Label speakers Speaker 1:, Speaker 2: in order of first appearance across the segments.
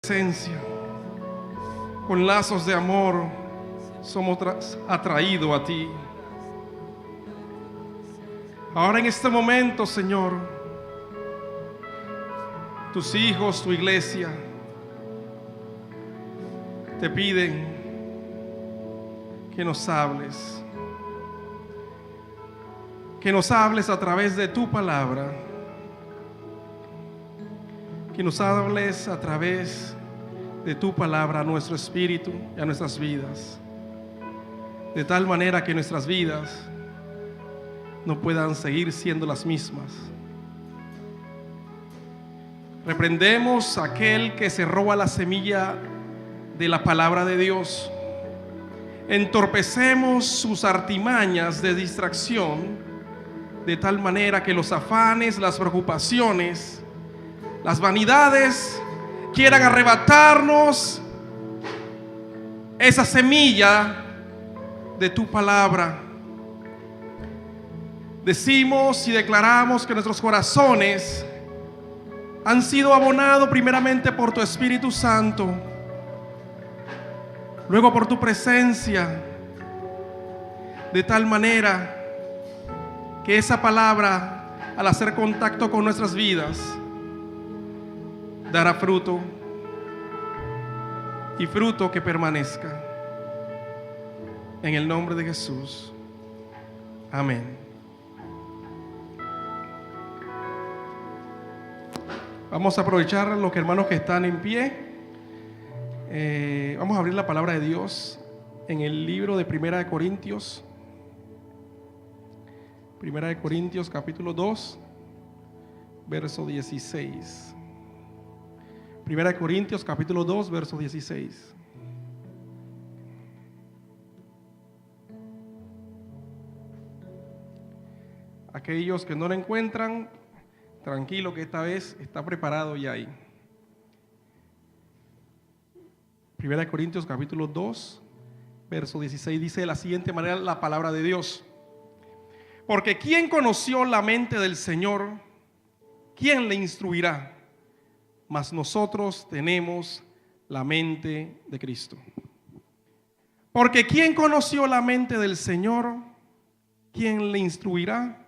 Speaker 1: presencia. Con lazos de amor somos atraídos a ti. Ahora en este momento, Señor, tus hijos, tu iglesia, te piden que nos hables. Que nos hables a través de tu palabra. Que nos hables a través de tu palabra a nuestro espíritu y a nuestras vidas. De tal manera que nuestras vidas no puedan seguir siendo las mismas. Reprendemos a aquel que se roba la semilla de la palabra de Dios. Entorpecemos sus artimañas de distracción, de tal manera que los afanes, las preocupaciones, las vanidades quieran arrebatarnos esa semilla de tu palabra. Decimos y declaramos que nuestros corazones han sido abonados primeramente por tu Espíritu Santo, luego por tu presencia, de tal manera que esa palabra, al hacer contacto con nuestras vidas, dará fruto, y fruto que permanezca. En el nombre de Jesús. Amén. Vamos a aprovechar los hermanos que están en pie. Vamos a abrir la palabra de Dios en el libro de Primera de Corintios. Primera de Corintios capítulo 2, verso 16. Primera de Corintios capítulo 2, verso 16. Aquellos que no lo encuentran, tranquilo que esta vez está preparado ya ahí. Primera de Corintios capítulo 2, verso 16 dice de la siguiente manera la palabra de Dios: porque ¿quién conoció la mente del Señor? ¿Quién le instruirá? Mas nosotros tenemos la mente de Cristo. Porque ¿quién conoció la mente del Señor? ¿Quién le instruirá?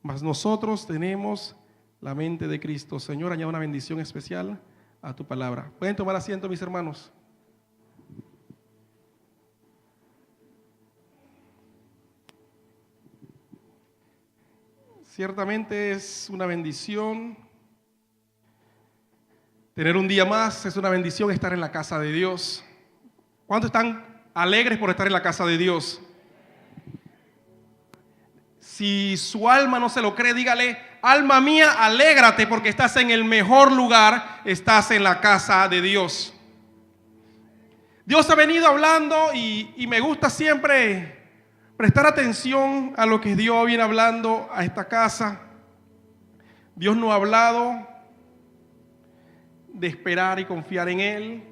Speaker 1: Mas nosotros tenemos la mente de Cristo. Señor, añade una bendición especial a tu palabra. ¿Pueden tomar asiento, mis hermanos? Ciertamente es una bendición tener un día más, es una bendición estar en la casa de Dios. ¿Cuántos están alegres por estar en la casa de Dios? Si su alma no se lo cree, dígale: alma mía, alégrate porque estás en el mejor lugar, estás en la casa de Dios. Dios ha venido hablando y me gusta siempre prestar atención a lo que Dios viene hablando a esta casa. Dios nos ha hablado de esperar y confiar en Él.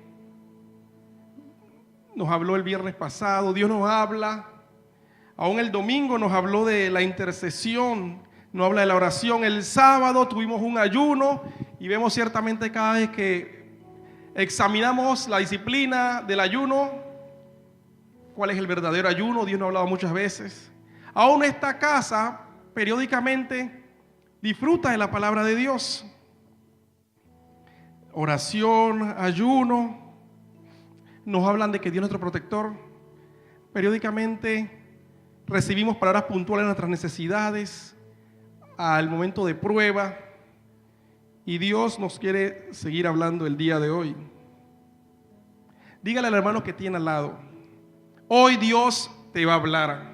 Speaker 1: Nos habló el viernes pasado, Dios nos habla. Aún el domingo nos habló de la intercesión, nos habla de la oración. El sábado tuvimos un ayuno y vemos ciertamente cada vez que examinamos la disciplina del ayuno, cuál es el verdadero ayuno. Dios nos ha hablado muchas veces. Aún esta casa periódicamente disfruta de la palabra de Dios. Oración, ayuno, nos hablan de que Dios es nuestro protector. Periódicamente recibimos palabras puntuales de nuestras necesidades al momento de prueba, y Dios nos quiere seguir hablando el día de hoy. Dígale al hermano que tiene al lado: hoy Dios te va a hablar.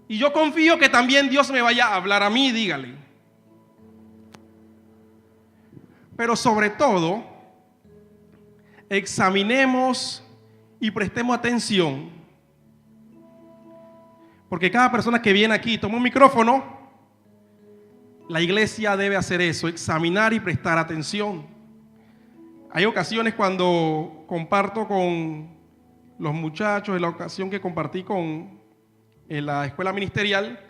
Speaker 1: Y yo confío que también Dios me vaya a hablar a mí, dígale. Pero sobre todo, examinemos y prestemos atención, porque cada persona que viene aquí toma un micrófono. La iglesia debe hacer eso: examinar y prestar atención. Hay ocasiones cuando comparto con los muchachos, en la ocasión que compartí en la escuela ministerial,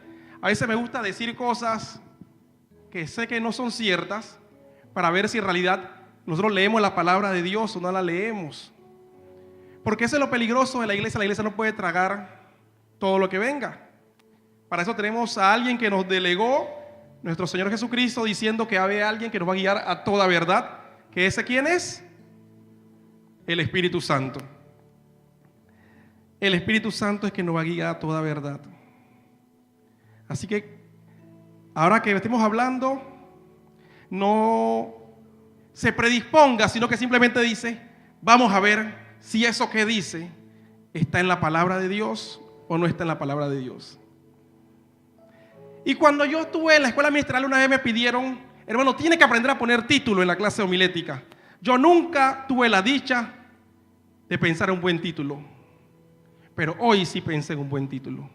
Speaker 1: a veces me gusta decir cosas que sé que no son ciertas, para ver si en realidad nosotros leemos la palabra de Dios o no la leemos. Porque eso es lo peligroso de la iglesia. La iglesia no puede tragar todo lo que venga. Para eso tenemos a alguien que nos delegó, nuestro Señor Jesucristo, diciendo que hay alguien que nos va a guiar a toda verdad. ¿Que ese quién es? El Espíritu Santo. El Espíritu Santo es que nos va a guiar a toda verdad. Así que ahora que estemos hablando, no se predisponga, sino que simplemente dice, vamos a ver si eso que dice está en la palabra de Dios o no está en la palabra de Dios. Y cuando yo estuve en la escuela ministerial, una vez me pidieron, hermano, tiene que aprender a poner título en la clase homilética. Yo nunca tuve la dicha de pensar en un buen título, pero hoy sí pensé en un buen título.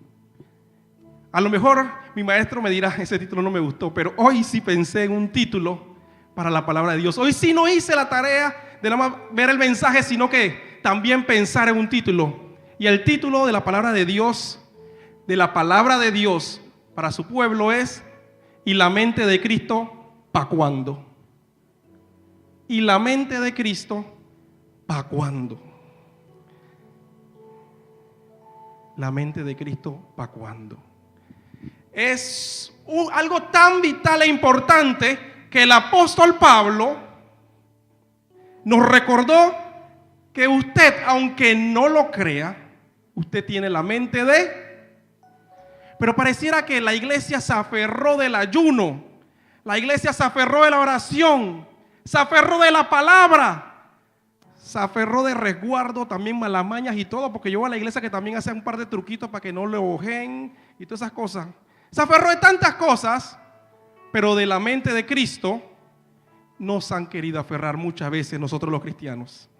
Speaker 1: A lo mejor mi maestro me dirá, ese título no me gustó, pero hoy sí pensé en un título para la palabra de Dios. Hoy sí no hice la tarea de nada más ver el mensaje, sino que también pensar en un título. Y el título de la palabra de Dios, para su pueblo es: ¿y la mente de Cristo pa' cuándo? ¿Y la mente de Cristo pa' cuándo? La mente de Cristo pa' cuándo. Es algo tan vital e importante que el apóstol Pablo nos recordó que usted, aunque no lo crea, usted tiene la mente de... Pero pareciera que la iglesia se aferró del ayuno, la iglesia se aferró de la oración, se aferró de la palabra, se aferró de resguardo, también malamañas y todo, porque yo voy a la iglesia que también hace un par de truquitos para que no le ojen y todas esas cosas. Se aferró de tantas cosas, pero de la mente de Cristo nos han querido aferrar muchas veces nosotros los cristianos.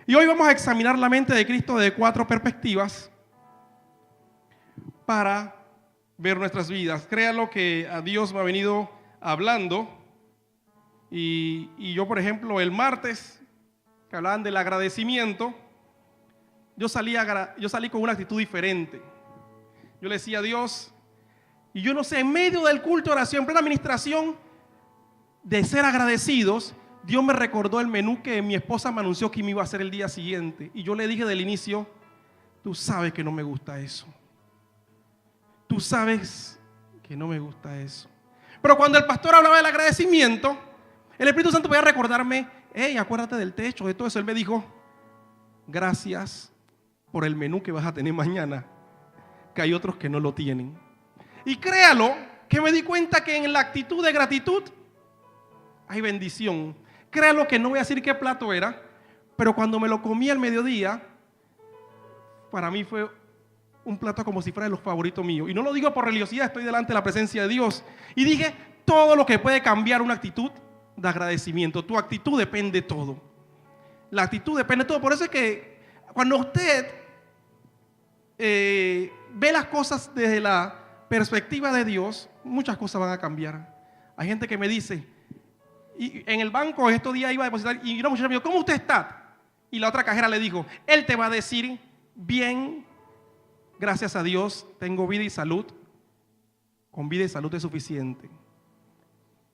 Speaker 1: Y hoy vamos a examinar la mente de Cristo desde 4 perspectivas para ver nuestras vidas. Créalo que a Dios me ha venido hablando. Y yo, por ejemplo, el martes, que hablaban del agradecimiento, yo salí con una actitud diferente. Yo le decía a Dios, y yo no sé, en medio del culto de oración, en plena administración, de ser agradecidos, Dios me recordó el menú que mi esposa me anunció que me iba a hacer el día siguiente. Y yo le dije del inicio, tú sabes que no me gusta eso. Tú sabes que no me gusta eso. Pero cuando el pastor hablaba del agradecimiento, el Espíritu Santo podía recordarme, hey, acuérdate del techo, de todo eso. Él me dijo, gracias por el menú que vas a tener mañana, que hay otros que no lo tienen. Y créalo, que me di cuenta que en la actitud de gratitud hay bendición. Créalo que no voy a decir qué plato era, pero cuando me lo comí al mediodía, para mí fue un plato como si fuera de los favoritos míos. Y no lo digo por religiosidad, estoy delante de la presencia de Dios. Y dije, todo lo que puede cambiar una actitud de agradecimiento. Tu actitud depende de todo. La actitud depende de todo. Por eso es que cuando usted ve las cosas desde la perspectiva de Dios, muchas cosas van a cambiar. Hay gente que me dice, y en el banco estos días iba a depositar, y una muchacha me dijo, ¿cómo usted está? Y la otra cajera le dijo, él te va a decir, bien, gracias a Dios, tengo vida y salud. Con vida y salud es suficiente.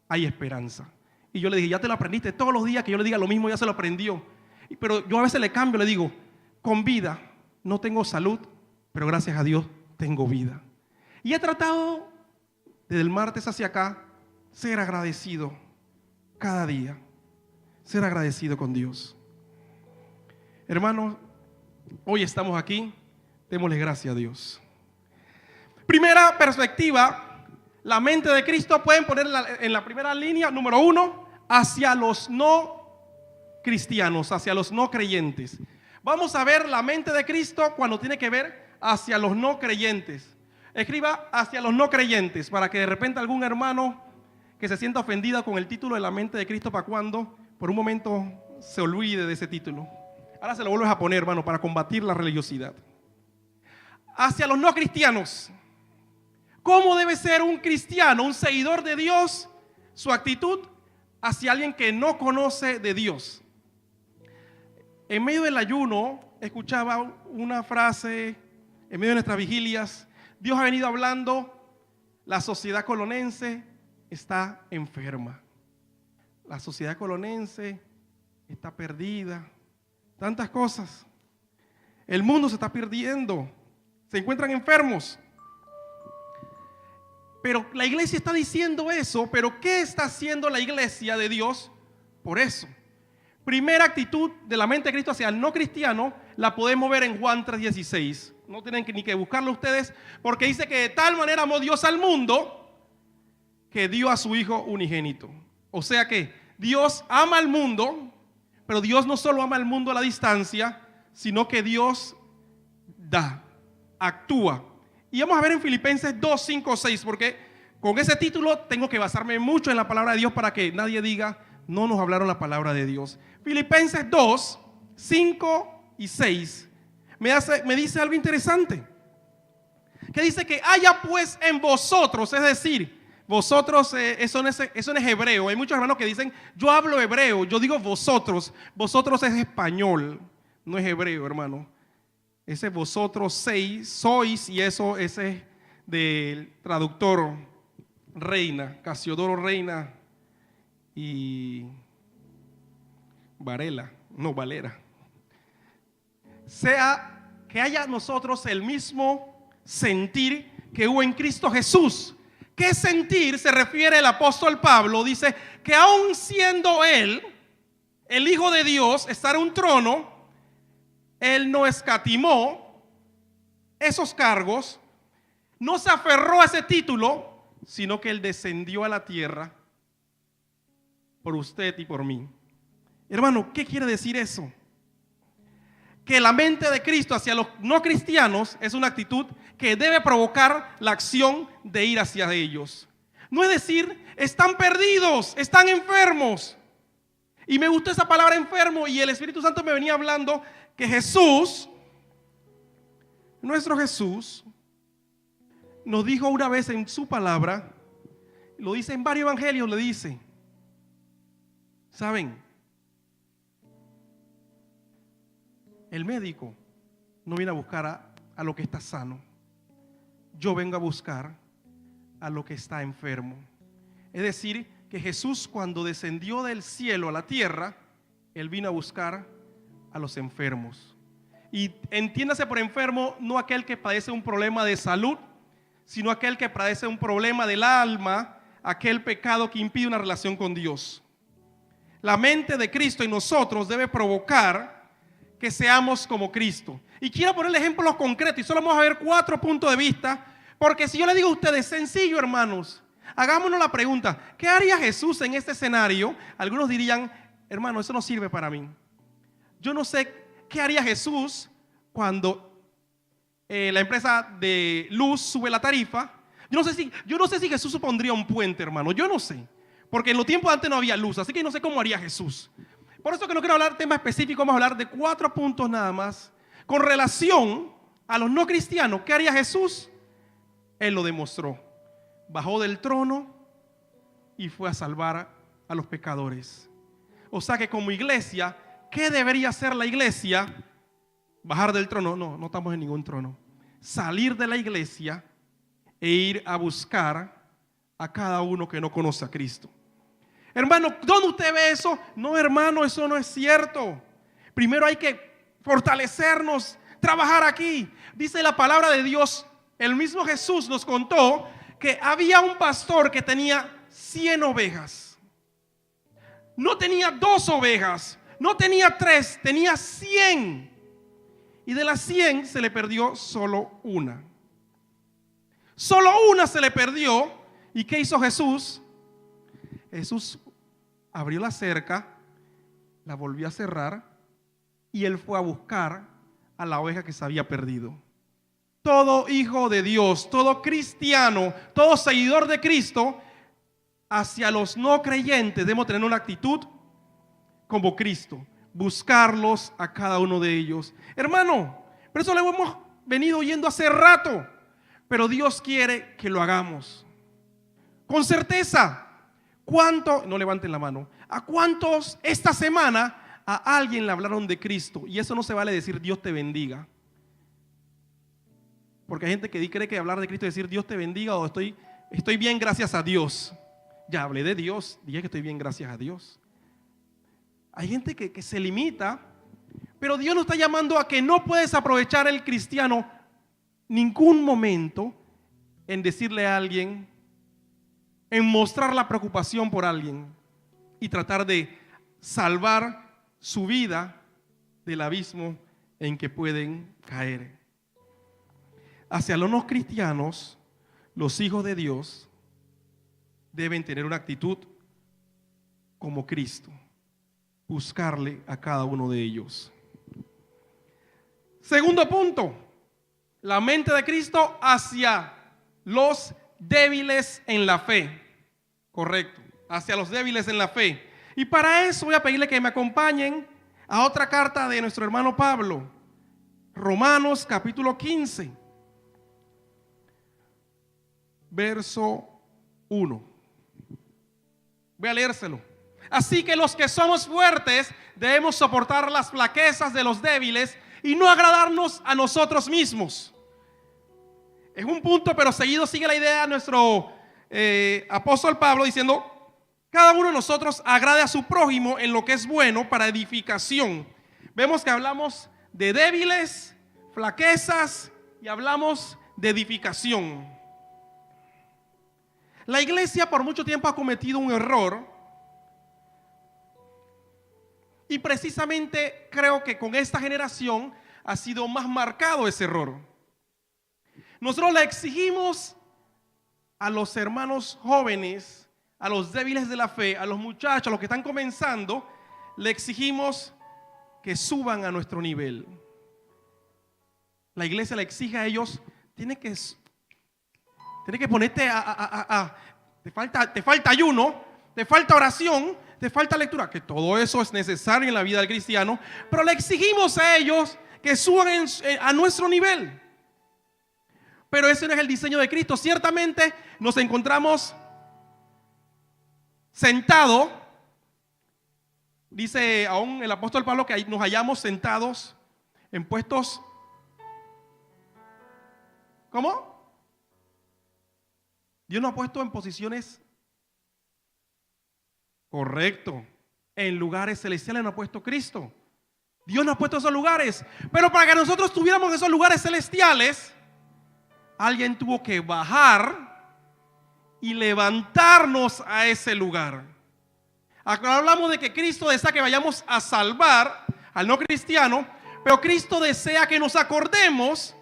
Speaker 1: Hay esperanza. Y yo le dije, ya te lo aprendiste. Todos los días que yo le diga lo mismo, ya se lo aprendió. Pero yo a veces le cambio, le digo, con vida no tengo salud, pero gracias a Dios tengo vida. Y he tratado desde el martes hacia acá ser agradecido cada día, ser agradecido con Dios. Hermanos, hoy estamos aquí, démosle gracias a Dios. Primera perspectiva, la mente de Cristo pueden ponerla en la primera línea, número 1, hacia los no cristianos, hacia los no creyentes. Vamos a ver la mente de Cristo cuando tiene que ver hacia los no creyentes. Escriba hacia los no creyentes para que de repente algún hermano que se sienta ofendido con el título de la mente de Cristo para cuando por un momento se olvide de ese título. Ahora se lo vuelves a poner, hermano, para combatir la religiosidad. Hacia los no cristianos. ¿Cómo debe ser un cristiano, un seguidor de Dios, su actitud hacia alguien que no conoce de Dios? En medio del ayuno escuchaba una frase, en medio de nuestras vigilias, Dios ha venido hablando, la sociedad colonense está enferma. la sociedad colonense está perdida, tantas cosas. El mundo se está perdiendo, se encuentran enfermos. Pero la iglesia está diciendo eso, pero ¿qué está haciendo la iglesia de Dios por eso? Primera actitud de la mente de Cristo hacia el no cristiano la podemos ver en Juan 3:16. No tienen ni que buscarlo ustedes, porque dice que de tal manera amó Dios al mundo que dio a su Hijo unigénito. O sea que Dios ama al mundo, pero Dios no solo ama al mundo a la distancia, sino que Dios da, actúa. Y vamos a ver en Filipenses 2, 5, 6, porque con ese título tengo que basarme mucho en la palabra de Dios para que nadie diga, no nos hablaron la palabra de Dios. Filipenses 2, 5 y 6 me dice algo interesante. Que dice que haya pues en vosotros, es decir, vosotros, eso no es hebreo. Hay muchos hermanos que dicen, yo hablo hebreo, yo digo vosotros. Vosotros es español, no es hebreo, hermano. Ese vosotros sois, y eso ese es del traductor Reina, Casiodoro Reina y Valera. Sea que haya nosotros el mismo sentir que hubo en Cristo Jesús. ¿Qué sentir se refiere el apóstol Pablo? Dice que aun siendo él, el Hijo de Dios, estar en un trono, él no escatimó esos cargos, no se aferró a ese título, sino que él descendió a la tierra por usted y por mí. Hermano, ¿qué quiere decir eso? Que la mente de Cristo hacia los no cristianos es una actitud que debe provocar la acción de ir hacia ellos. No es decir, están perdidos, están enfermos. Y me gustó esa palabra enfermo, y el Espíritu Santo me venía hablando que Jesús, nuestro Jesús, nos dijo una vez en su palabra, lo dice en varios evangelios, le dice, ¿saben? El médico no viene a buscar a lo que está sano. Yo vengo a buscar a lo que está enfermo. Es decir, que Jesús, cuando descendió del cielo a la tierra, Él vino a buscar a los enfermos. Y entiéndase por enfermo no aquel que padece un problema de salud, sino aquel que padece un problema del alma, aquel pecado que impide una relación con Dios. La mente de Cristo en nosotros debe provocar que seamos como Cristo. Y quiero ponerle ejemplos concretos, y solo vamos a ver 4 puntos de vista, porque si yo le digo a ustedes, sencillo, hermanos, hagámonos la pregunta, ¿qué haría Jesús en este escenario? Algunos dirían, hermano, eso no sirve para mí. Yo no sé qué haría Jesús cuando la empresa de luz sube la tarifa. Yo no sé si Jesús supondría un puente, hermano. Yo no sé, porque en los tiempos de antes no había luz, así que no sé cómo haría Jesús. Por eso que no quiero hablar de temas específicos, vamos a hablar de 4 puntos nada más. Con relación a los no cristianos, ¿qué haría Jesús? Él lo demostró. Bajó del trono y fue a salvar a los pecadores. O sea que como iglesia, ¿qué debería hacer la iglesia? Bajar del trono. No estamos en ningún trono. Salir de la iglesia e ir a buscar a cada uno que no conoce a Cristo. Hermano, ¿dónde usted ve eso? No, hermano, eso no es cierto. Primero hay que fortalecernos, trabajar aquí. Dice la palabra de Dios, el mismo Jesús nos contó que había un pastor que tenía 100 ovejas. No tenía 2 ovejas, no tenía 3, tenía 100. Y de las 100 se le perdió solo una. Solo una se le perdió. ¿Y qué hizo Jesús? Jesús abrió la cerca, la volvió a cerrar y él fue a buscar a la oveja que se había perdido. Todo hijo de Dios, todo cristiano, todo seguidor de Cristo, hacia los no creyentes debemos tener una actitud como Cristo, buscarlos a cada uno de ellos. Hermano, por eso lo hemos venido oyendo hace rato, pero Dios quiere que lo hagamos con certeza. ¿Cuánto? No levanten la mano. ¿A cuántos esta semana a alguien le hablaron de Cristo? Y eso no se vale decir Dios te bendiga. Porque hay gente que cree que hablar de Cristo es decir Dios te bendiga o estoy bien gracias a Dios. Ya hablé de Dios, dije que estoy bien gracias a Dios. Hay gente que se limita, pero Dios nos está llamando a que no puedes aprovechar el cristiano ningún momento en decirle a alguien, en mostrar la preocupación por alguien y tratar de salvar su vida del abismo en que pueden caer. Hacia los no cristianos, los hijos de Dios deben tener una actitud como Cristo, buscarle a cada uno de ellos. Segundo punto, la mente de Cristo hacia los débiles en la fe. Correcto, hacia los débiles en la fe. Y para eso voy a pedirle que me acompañen a otra carta de nuestro hermano Pablo, Romanos capítulo 15, verso 1. Voy a leérselo. Así que los que somos fuertes debemos soportar las flaquezas de los débiles y no agradarnos a nosotros mismos. Es un punto, pero seguido sigue la idea de nuestro apóstol Pablo diciendo: cada uno de nosotros agrade a su prójimo en lo que es bueno para edificación. Vemos que hablamos de débiles, flaquezas y hablamos de edificación. La iglesia por mucho tiempo ha cometido un error y precisamente creo que con esta generación ha sido más marcado ese error. Nosotros le exigimos a los hermanos jóvenes, a los débiles de la fe, a los muchachos, a los que están comenzando, le exigimos que suban a nuestro nivel. La iglesia le exige a ellos, tienes que ponerte te falta ayuno, te falta oración, te falta lectura, que todo eso es necesario en la vida del cristiano, pero le exigimos a ellos que suban a nuestro nivel. Pero ese no es el diseño de Cristo. Ciertamente nos encontramos sentados, dice aún el apóstol Pablo, que nos hallamos sentados en puestos, ¿cómo? Dios nos ha puesto en posiciones, correcto, en lugares celestiales nos ha puesto Cristo. Dios nos ha puesto esos lugares, pero para que nosotros tuviéramos esos lugares celestiales, alguien tuvo que bajar y levantarnos a ese lugar. Acá hablamos de que Cristo desea que vayamos a salvar al no cristiano, pero Cristo desea que nos acordemos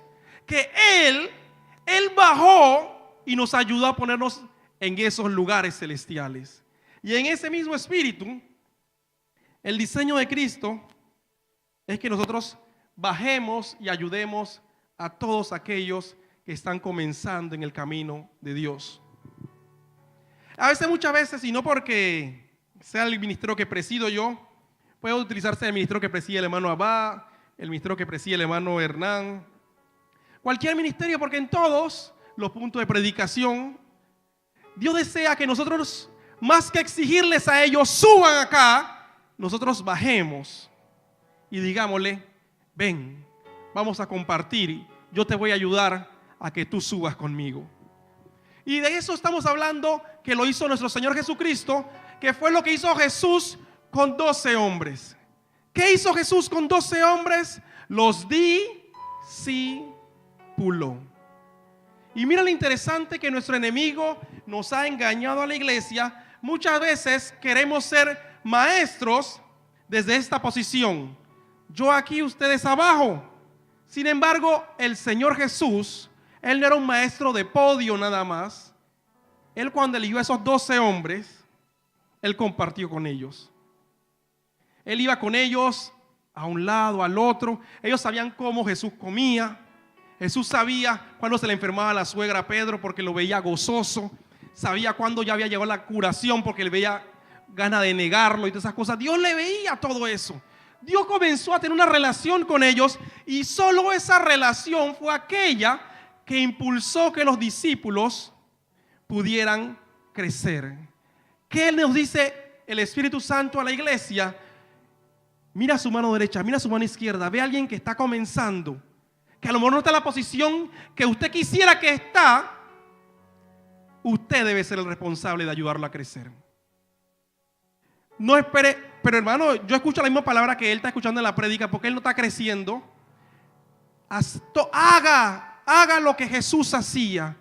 Speaker 1: que Él bajó y nos ayudó a ponernos en esos lugares celestiales. Y en ese mismo espíritu, el diseño de Cristo es que nosotros bajemos y ayudemos a todos aquellos que están comenzando en el camino de Dios. Muchas veces, y no porque sea el ministerio que presido yo, puede utilizarse el ministerio que preside el hermano Abba, el ministerio que preside el hermano Hernán, cualquier ministerio, porque en todos los puntos de predicación, Dios desea que nosotros, más que exigirles a ellos, suban acá, nosotros bajemos y digámosle: ven, vamos a compartir, yo te voy a ayudar a que tú subas conmigo. Y de eso estamos hablando, que lo hizo nuestro Señor Jesucristo, que fue lo que hizo Jesús con 12 hombres. ¿Qué hizo Jesús con 12 hombres? Los discipuló. Y mira lo interesante, que nuestro enemigo nos ha engañado a la iglesia. Muchas veces queremos ser maestros desde esta posición. Yo aquí, ustedes abajo. Sin embargo, el Señor Jesús, Él no era un maestro de podio nada más. Él, cuando eligió a esos 12 hombres, Él compartió con ellos. Él iba con ellos a un lado, al otro. Ellos sabían cómo Jesús comía. Jesús sabía cuándo se le enfermaba la suegra a Pedro, porque lo veía gozoso. Sabía cuándo ya había llegado la curación, porque le veía ganas de negarlo y todas esas cosas. Dios le veía todo eso. Dios comenzó a tener una relación con ellos, y solo esa relación fue aquella que impulsó que los discípulos pudieran crecer. ¿Qué nos dice el Espíritu Santo a la iglesia? Mira su mano derecha, mira su mano izquierda. Ve a alguien que está comenzando, que a lo mejor no está en la posición que usted quisiera que está. Usted debe ser el responsable de ayudarlo a crecer. No espere pero hermano, yo escucho la misma palabra que él está escuchando en la prédica, porque él no está creciendo. Haga lo que Jesús hacía.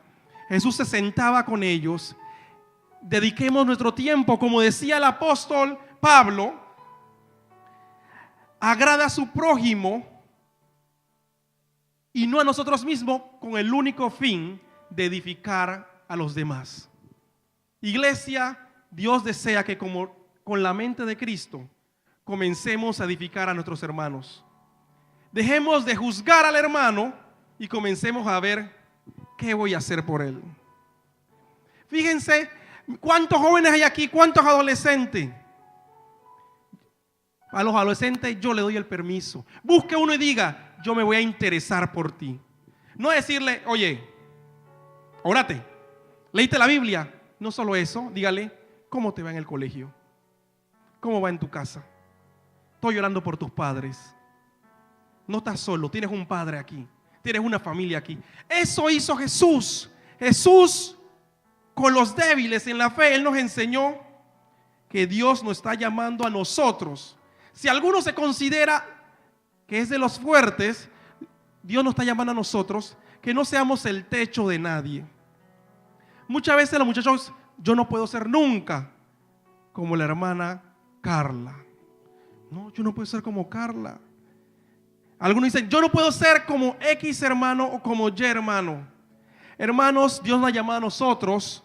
Speaker 1: Jesús se sentaba con ellos. Dediquemos nuestro tiempo, como decía el apóstol Pablo, agrada a su prójimo y no a nosotros mismos, con el único fin de edificar a los demás. Iglesia, Dios desea que como con la mente de Cristo comencemos a edificar a nuestros hermanos. Dejemos de juzgar al hermano y comencemos a ver qué voy a hacer por él. Fíjense cuántos jóvenes hay aquí, cuántos adolescentes. A los adolescentes yo le doy el permiso. Busque uno y diga, yo me voy a interesar por ti. No decirle, oye, órate, ¿leíste la Biblia? No solo eso, dígale, ¿cómo te va en el colegio? ¿Cómo va en tu casa? Estoy llorando por tus padres. No estás solo, tienes un padre aquí, tienes una familia aquí. Eso hizo Jesús. Jesús con los débiles en la fe, Él nos enseñó que Dios nos está llamando a nosotros. Si alguno se considera que es de los fuertes, Dios nos está llamando a nosotros que no seamos el techo de nadie. Muchas veces los muchachos, yo no puedo ser nunca como la hermana Carla. No, yo no puedo ser como Carla. Algunos dicen, yo no puedo ser como X hermano o como Y hermano. Hermanos, Dios nos ha llamado a nosotros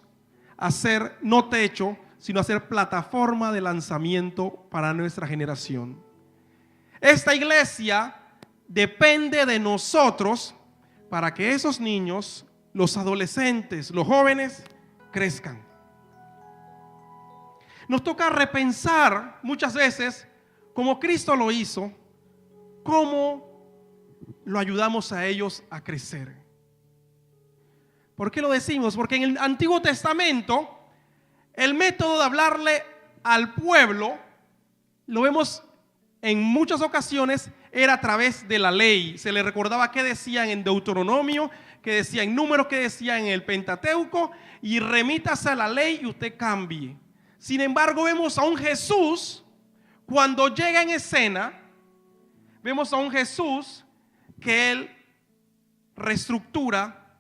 Speaker 1: a ser no techo, sino a ser plataforma de lanzamiento para nuestra generación. Esta iglesia depende de nosotros para que esos niños, los adolescentes, los jóvenes, crezcan. Nos toca repensar muchas veces, como Cristo lo hizo, cómo lo ayudamos a ellos a crecer. ¿Por qué lo decimos? Porque en el Antiguo Testamento el método de hablarle al pueblo, lo vemos en muchas ocasiones, era a través de la ley. Se le recordaba qué decían en Deuteronomio, qué decían en Números, qué decían en el Pentateuco, y remítase a la ley y usted cambie. Sin embargo, vemos a un Jesús, cuando llega en escena, vemos a un Jesús que Él reestructura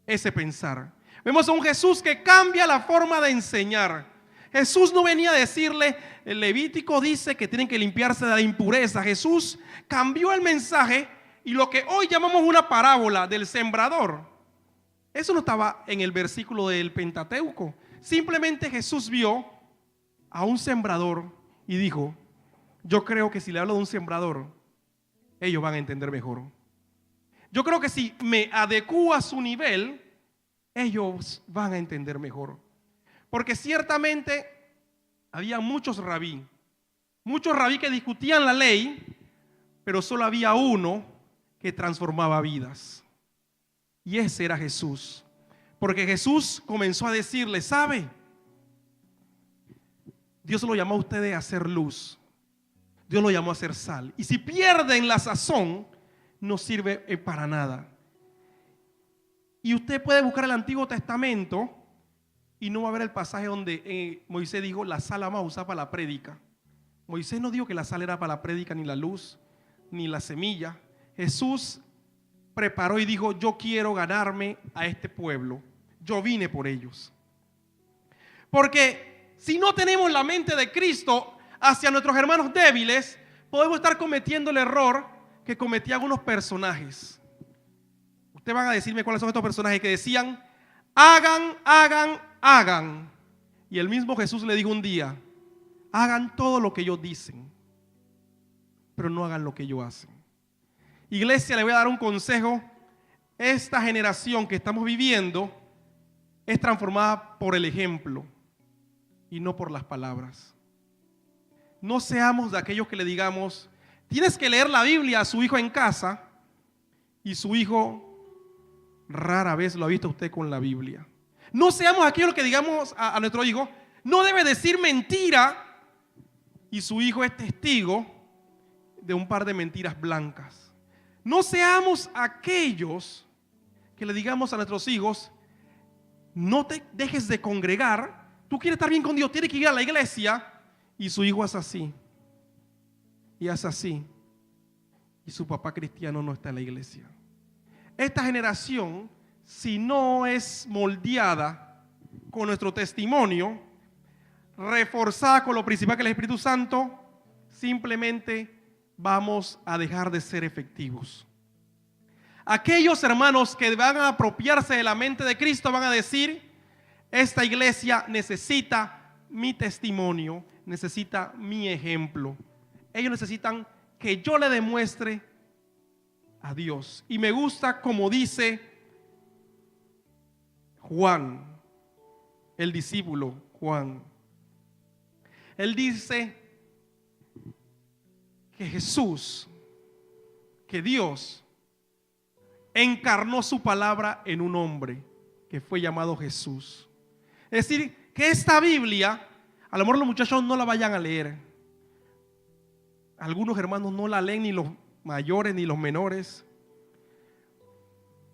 Speaker 1: ese pensar. Vemos a un Jesús que cambia la forma de enseñar. Jesús no venía a decirle, el Levítico dice que tienen que limpiarse de la impureza. Jesús cambió el mensaje y lo que hoy llamamos una parábola del sembrador, eso no estaba en el versículo del Pentateuco. Simplemente Jesús vio a un sembrador y dijo, yo creo que si le hablo de un sembrador, ellos van a entender mejor. Yo creo que si me adecuo a su nivel, ellos van a entender mejor. Porque ciertamente había muchos rabí que discutían la ley, pero solo había uno que transformaba vidas. Y ese era Jesús. Porque Jesús comenzó a decirle, ¿sabe? Dios lo llamó a ustedes a hacer luz. Dios lo llamó a hacer sal. Y si pierden la sazón, no sirve para nada. Y usted puede buscar el Antiguo Testamento y no va a ver el pasaje donde Moisés dijo, la sal la vamos a usar para la prédica. Moisés no dijo que la sal era para la prédica, ni la luz, ni la semilla. Jesús preparó y dijo, yo quiero ganarme a este pueblo. Yo vine por ellos. Porque si no tenemos la mente de Cristo hacia nuestros hermanos débiles, podemos estar cometiendo el error que cometían algunos personajes. Ustedes van a decirme cuáles son estos personajes que decían, hagan, hagan, hagan. Y el mismo Jesús le dijo un día, hagan todo lo que ellos dicen, pero no hagan lo que ellos hacen. Iglesia, le voy a dar un consejo. Esta generación que estamos viviendo es transformada por el ejemplo y no por las palabras. No seamos de aquellos que le digamos, tienes que leer la Biblia a su hijo en casa, y su hijo rara vez lo ha visto usted con la Biblia. No seamos aquellos que digamos a nuestro hijo, no debe decir mentira, y su hijo es testigo de un par de mentiras blancas. No seamos aquellos que le digamos a nuestros hijos, no te dejes de congregar. Tú quieres estar bien con Dios, tienes que ir a la iglesia, y su hijo hace así y hace así, y su papá cristiano no está en la iglesia. Esta generación, si no es moldeada con nuestro testimonio, reforzada con lo principal que es el Espíritu Santo, simplemente vamos a dejar de ser efectivos. Aquellos hermanos que van a apropiarse de la mente de Cristo van a decir: esta iglesia necesita mi testimonio, necesita mi ejemplo. Ellos necesitan que yo le demuestre a Dios. Y me gusta como dice Juan, el discípulo Juan. Él dice que Jesús, que Dios encarnó su palabra en un hombre que fue llamado Jesús. Es decir, que esta Biblia, a lo mejor los muchachos no la vayan a leer. Algunos hermanos no la leen, ni los mayores ni los menores.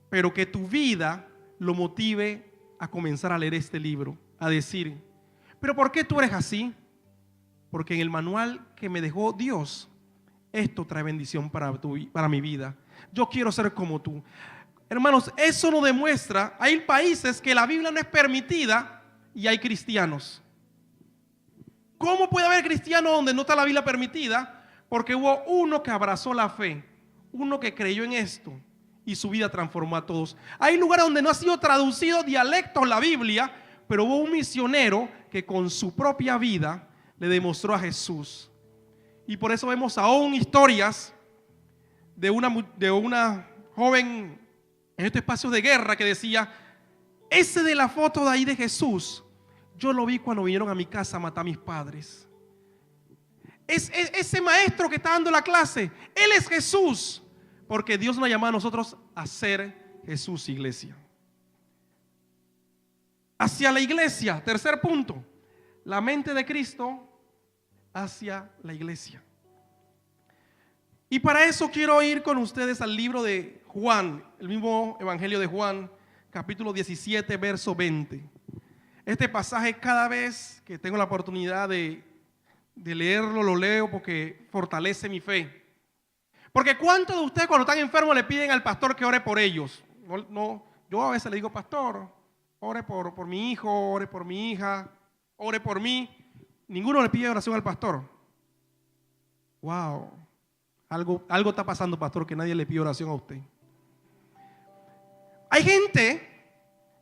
Speaker 1: Pero que tu vida lo motive a comenzar a leer este libro, a decir: ¿pero por qué tú eres así? Porque en el manual que me dejó Dios, esto trae bendición para mi vida. Yo quiero ser como tú. Hermanos, eso nos demuestra, hay países que la Biblia no es permitida y hay cristianos. ¿Cómo puede haber cristianos donde no está la Biblia permitida? Porque hubo uno que abrazó la fe, uno que creyó en esto y su vida transformó a todos. Hay lugares donde no ha sido traducido dialectos la Biblia, pero hubo un misionero que con su propia vida le demostró a Jesús. Y por eso vemos aún historias de una joven en este espacio de guerra que decía: ese de la foto de ahí de Jesús, yo lo vi cuando vinieron a mi casa a matar a mis padres. Ese maestro que está dando la clase, él es Jesús. Porque Dios nos llama a nosotros a ser Jesús, iglesia. Hacia la iglesia, tercer punto, la mente de Cristo hacia la iglesia. Y para eso quiero ir con ustedes al libro de Juan, el mismo evangelio de Juan, capítulo 17, verso 20. Este pasaje, cada vez que tengo la oportunidad de leerlo, lo leo porque fortalece mi fe. Porque ¿cuántos de ustedes cuando están enfermos le piden al pastor que ore por ellos? Yo a veces le digo: pastor, ore por mi hijo, ore por mi hija, ore por mí. Ninguno le pide oración al pastor. Wow. Algo está pasando, pastor, que nadie le pide oración a usted. Hay gente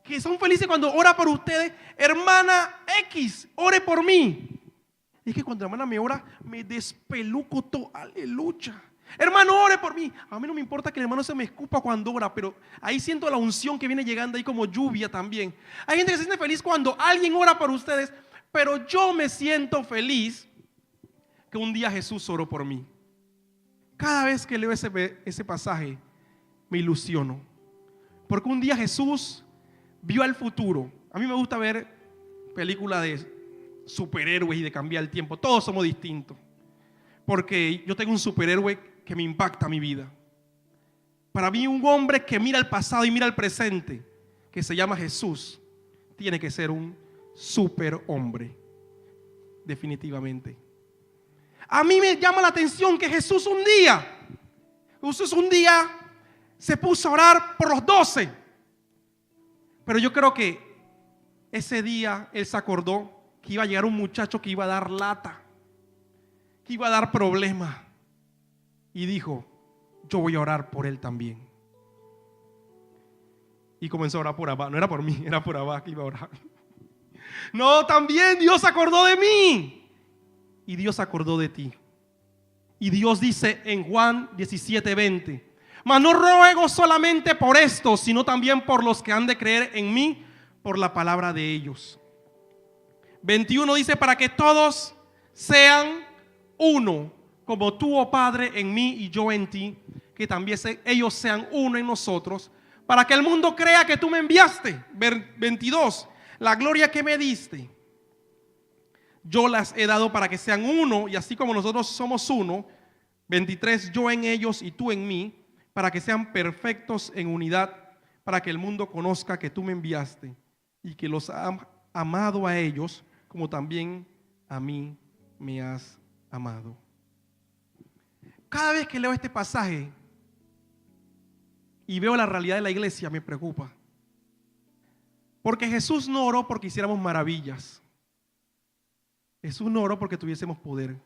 Speaker 1: que son felices cuando ora por ustedes. Hermana X, ore por mí. Es que cuando la hermana me ora, me despeluco todo. Aleluya. Hermano, ore por mí. A mí no me importa que el hermano se me escupa cuando ora, pero ahí siento la unción que viene llegando ahí como lluvia también. Hay gente que se siente feliz cuando alguien ora por ustedes, pero yo me siento feliz que un día Jesús oró por mí. Cada vez que leo ese pasaje, me ilusiono. Porque un día Jesús vio al futuro. A mí me gusta ver películas de superhéroes y de cambiar el tiempo. Todos somos distintos. Porque yo tengo un superhéroe que me impacta mi vida. Para mí, un hombre que mira el pasado y mira el presente, que se llama Jesús, tiene que ser un superhombre. Definitivamente. A mí me llama la atención que Jesús un día se puso a orar por los 12. Pero yo creo que ese día él se acordó que iba a llegar un muchacho que iba a dar lata, que iba a dar problema. Y dijo: yo voy a orar por él también. Y comenzó a orar por Abba. No era por mí, era por Abba que iba a orar. No, también Dios se acordó de mí. Y Dios se acordó de ti. Y Dios dice en Juan 17:20: mas no ruego solamente por esto, sino también por los que han de creer en mí por la palabra de ellos. 21 dice: para que todos sean uno, como tú, oh Padre, en mí y yo en ti, que también ellos sean uno en nosotros, para que el mundo crea que tú me enviaste. 22, la gloria que me diste, yo las he dado para que sean uno, y así como nosotros somos uno. 23, yo en ellos y tú en mí, para que sean perfectos en unidad, para que el mundo conozca que tú me enviaste y que los has amado a ellos como también a mí me has amado. Cada vez que leo este pasaje y veo la realidad de la iglesia, me preocupa. Porque Jesús no oró porque hiciéramos maravillas. Jesús no oró porque tuviésemos poder.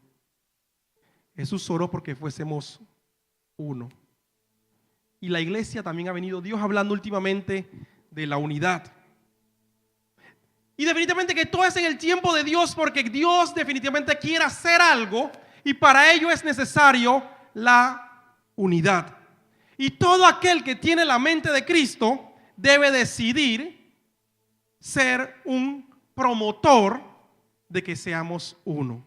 Speaker 1: Jesús oró porque fuésemos uno. Y la iglesia también ha venido, Dios hablando últimamente de la unidad. Y definitivamente que todo es en el tiempo de Dios, porque Dios definitivamente quiere hacer algo y para ello es necesario la unidad. Y todo aquel que tiene la mente de Cristo debe decidir ser un promotor de que seamos uno.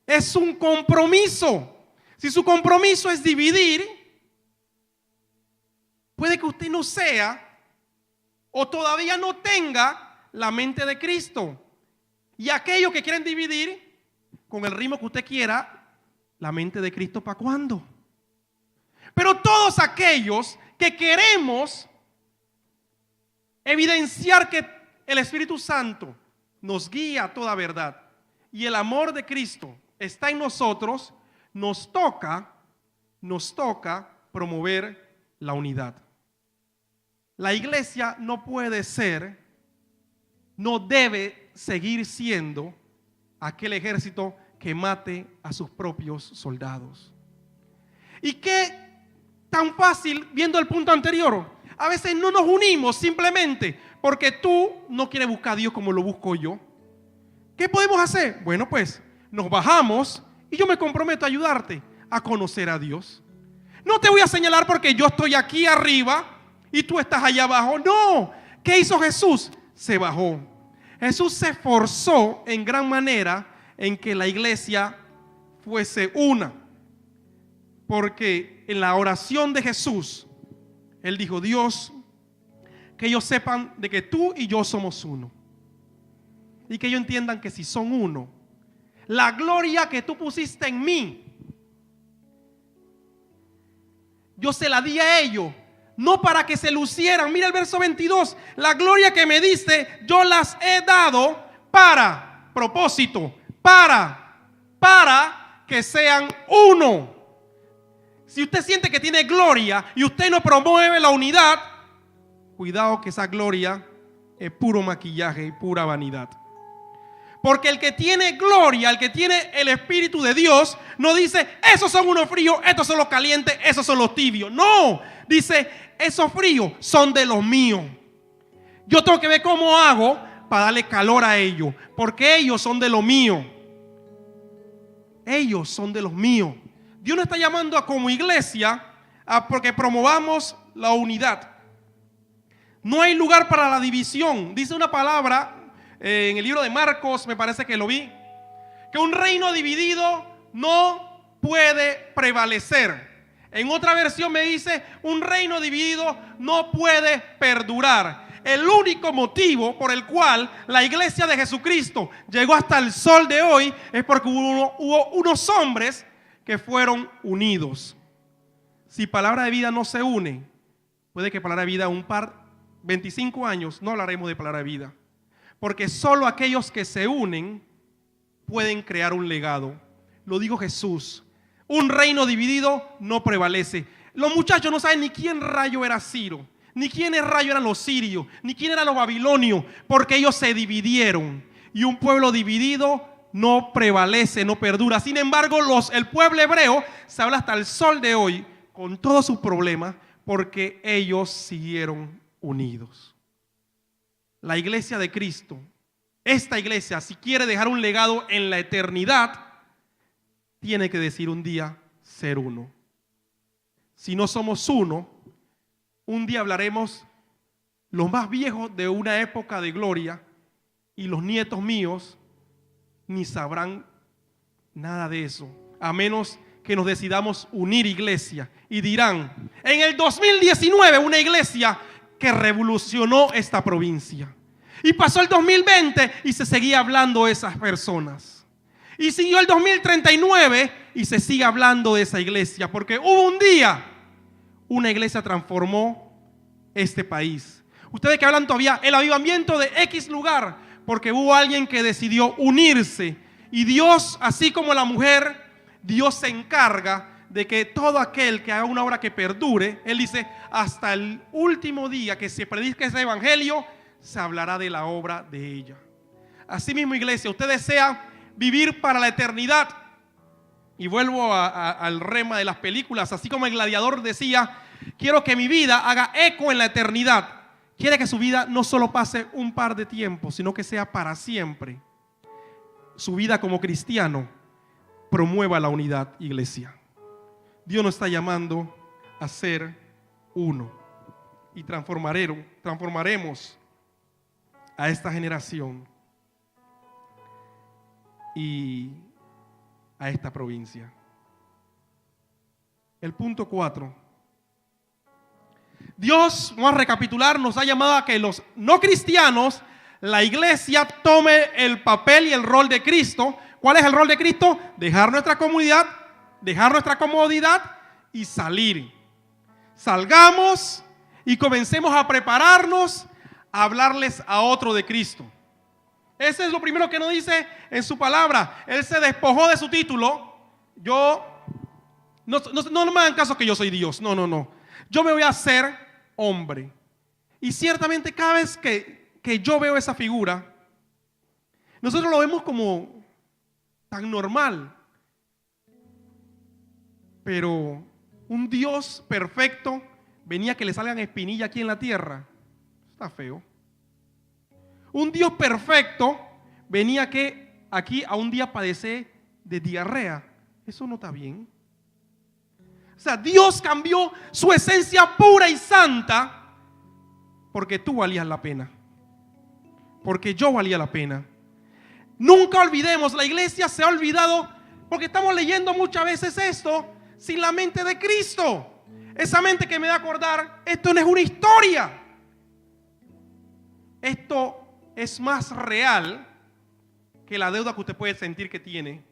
Speaker 1: Es un compromiso. Si su compromiso es dividir, puede que usted no sea o todavía no tenga la mente de Cristo. Y aquellos que quieren dividir, con el ritmo que usted quiera, la mente de Cristo, ¿para cuándo? Pero todos aquellos que queremos evidenciar que el Espíritu Santo nos guía a toda verdad y el amor de Cristo está en nosotros, nos toca promover la unidad. La iglesia no puede ser, no debe seguir siendo aquel ejército que mate a sus propios soldados. Y qué tan fácil, viendo el punto anterior, a veces no nos unimos simplemente porque tú no quieres buscar a Dios como lo busco yo. ¿Qué podemos hacer? Bueno, pues nos bajamos y yo me comprometo a ayudarte a conocer a Dios. No te voy a señalar porque yo estoy aquí arriba y tú estás allá abajo. No. ¿Qué hizo Jesús? Se bajó. Jesús se esforzó en gran manera en que la iglesia fuese una. Porque en la oración de Jesús, Él dijo: Dios, que ellos sepan de que tú y yo somos uno. Y que ellos entiendan que si son uno, la gloria que tú pusiste en mí, yo se la di a ellos, no para que se lucieran. Mira el verso 22. La gloria que me diste, yo las he dado para propósito, para que sean uno. Si usted siente que tiene gloria y usted no promueve la unidad, cuidado que esa gloria es puro maquillaje y pura vanidad. Porque el que tiene gloria, el que tiene el Espíritu de Dios, no dice: esos son unos fríos, estos son los calientes, esos son los tibios. No, dice: esos fríos son de los míos. Yo tengo que ver cómo hago para darle calor a ellos, porque ellos son de lo mío. Ellos son de los míos. Dios nos está llamando a, como iglesia, a porque promovamos la unidad. No hay lugar para la división. Dice una palabra en el libro de Marcos, me parece que lo vi, que un reino dividido no puede prevalecer. En otra versión me dice: un reino dividido no puede perdurar. El único motivo por el cual la iglesia de Jesucristo llegó hasta el sol de hoy es porque hubo unos hombres que fueron unidos. Si Palabra de Vida no se une, puede que Palabra de Vida 25 años no hablaremos de Palabra de Vida, porque solo aquellos que se unen pueden crear un legado. Lo dijo Jesús: un reino dividido no prevalece. Los muchachos no saben ni quién rayo era Ciro, ni quién rayo eran los sirios, ni quién eran los babilonios, porque ellos se dividieron. Y un pueblo dividido no prevalece, no perdura. Sin embargo, el pueblo hebreo se habla hasta el sol de hoy con todos sus problemas, porque ellos siguieron unidos. La iglesia de Cristo, esta iglesia, si quiere dejar un legado en la eternidad, tiene que decir un día ser uno. Si no somos uno, un día hablaremos los más viejos de una época de gloria y los nietos míos ni sabrán nada de eso, a menos que nos decidamos unir iglesia, y dirán: en el 2019 una iglesia que revolucionó esta provincia. Y pasó el 2020 y se seguía hablando de esas personas. Y siguió el 2039 y se sigue hablando de esa iglesia, porque hubo un día, una iglesia transformó este país. Ustedes que hablan todavía el avivamiento de X lugar, porque hubo alguien que decidió unirse Y Dios, así como la mujer, Dios se encarga de que todo aquel que haga una obra que perdure, Él dice, hasta el último día que se predique ese evangelio, se hablará de la obra de ella. Así mismo, iglesia, usted desea vivir para la eternidad. Y vuelvo al rema de las películas, así como el gladiador decía, quiero que mi vida haga eco en la eternidad. Quiere que su vida no solo pase un par de tiempos, sino que sea para siempre. Su vida como cristiano promueva la unidad, iglesia. Dios nos está llamando a ser uno y transformaremos a esta generación y a esta provincia. El punto 4. Dios, vamos a recapitular, nos ha llamado a que los no cristianos, la iglesia, tome el papel y el rol de Cristo. ¿Cuál es el rol de Cristo? Dejar nuestra comunidad, dejar nuestra comodidad y salir. Salgamos y comencemos a prepararnos a hablarles a otro de Cristo. Ese es lo primero que nos dice en su palabra. Él se despojó de su título. No me hagan caso que yo soy Dios. No. Yo me voy a hacer hombre. Y ciertamente cada vez que yo veo esa figura, nosotros lo vemos como tan normal. Pero un Dios perfecto venía que le salgan espinillas aquí en la tierra. Está feo. Un Dios perfecto venía que aquí a un día padece de diarrea. Eso no está bien. O sea, Dios cambió su esencia pura y santa porque tú valías la pena. Porque yo valía la pena. Nunca olvidemos, la iglesia se ha olvidado porque estamos leyendo muchas veces esto sin la mente de Cristo. Esa mente que me da a acordar, esto no es una historia. Esto es más real que la deuda que usted puede sentir que tiene.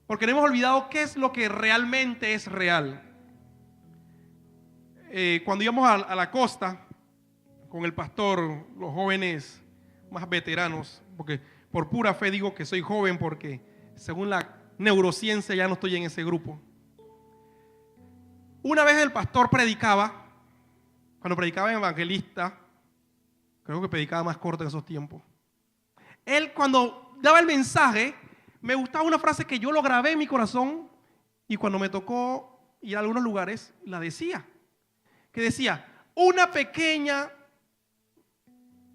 Speaker 1: Porque no hemos olvidado qué es lo que realmente es real. Cuando íbamos a la costa con el pastor, los jóvenes más veteranos, porque por pura fe digo que soy joven porque según la neurociencia ya no estoy en ese grupo. Una vez el pastor predicaba, cuando predicaba en Evangelista, creo que predicaba más corto en esos tiempos. Él cuando daba el mensaje, me gustaba una frase que yo lo grabé en mi corazón y cuando me tocó ir a algunos lugares, la decía. Que decía, una pequeña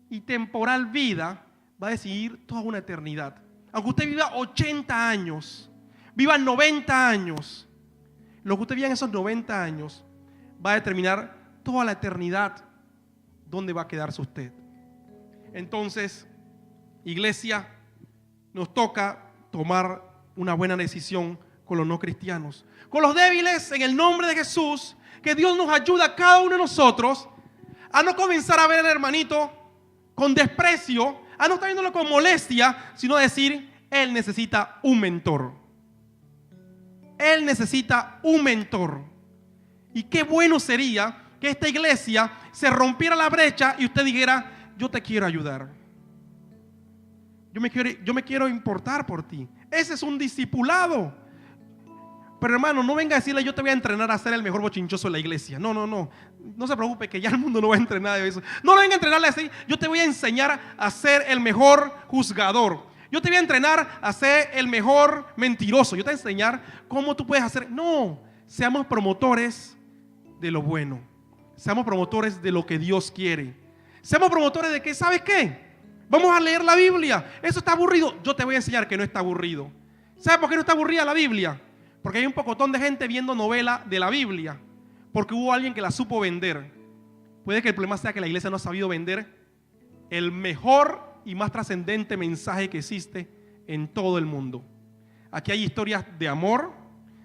Speaker 1: y temporal vida va a decidir toda una eternidad. Aunque usted viva 80 años, viva 90 años, lo que usted viva en esos 90 años va a determinar toda la eternidad dónde va a quedarse usted. Entonces, iglesia, nos toca tomar una buena decisión con los no cristianos, con los débiles, en el nombre de Jesús. Que Dios nos ayude a cada uno de nosotros a no comenzar a ver al hermanito con desprecio, a no estar viéndolo con molestia, sino a decir, él necesita un mentor. Él necesita un mentor. Y qué bueno sería que esta iglesia se rompiera la brecha y usted dijera, yo te quiero ayudar. Yo me quiero importar por ti. Ese es un discipulado. Pero hermano, no venga a decirle, yo te voy a entrenar a ser el mejor bochinchoso de la iglesia. No se preocupe que ya el mundo no va a entrenar de eso. No venga a entrenarle así. Yo te voy a enseñar a ser el mejor juzgador. Yo te voy a entrenar a ser el mejor mentiroso. Yo te voy a enseñar cómo tú puedes hacer. No, seamos promotores de lo bueno. Seamos promotores de lo que Dios quiere. Seamos promotores de que, ¿sabes qué? Vamos a leer la Biblia. Eso está aburrido. Yo te voy a enseñar que no está aburrido. ¿Sabes por qué no está aburrida la Biblia? Porque hay un pocotón de gente viendo novela de la Biblia. Porque hubo alguien que la supo vender. Puede que el problema sea que la iglesia no ha sabido vender el mejor y más trascendente mensaje que existe en todo el mundo. Aquí hay historias de amor,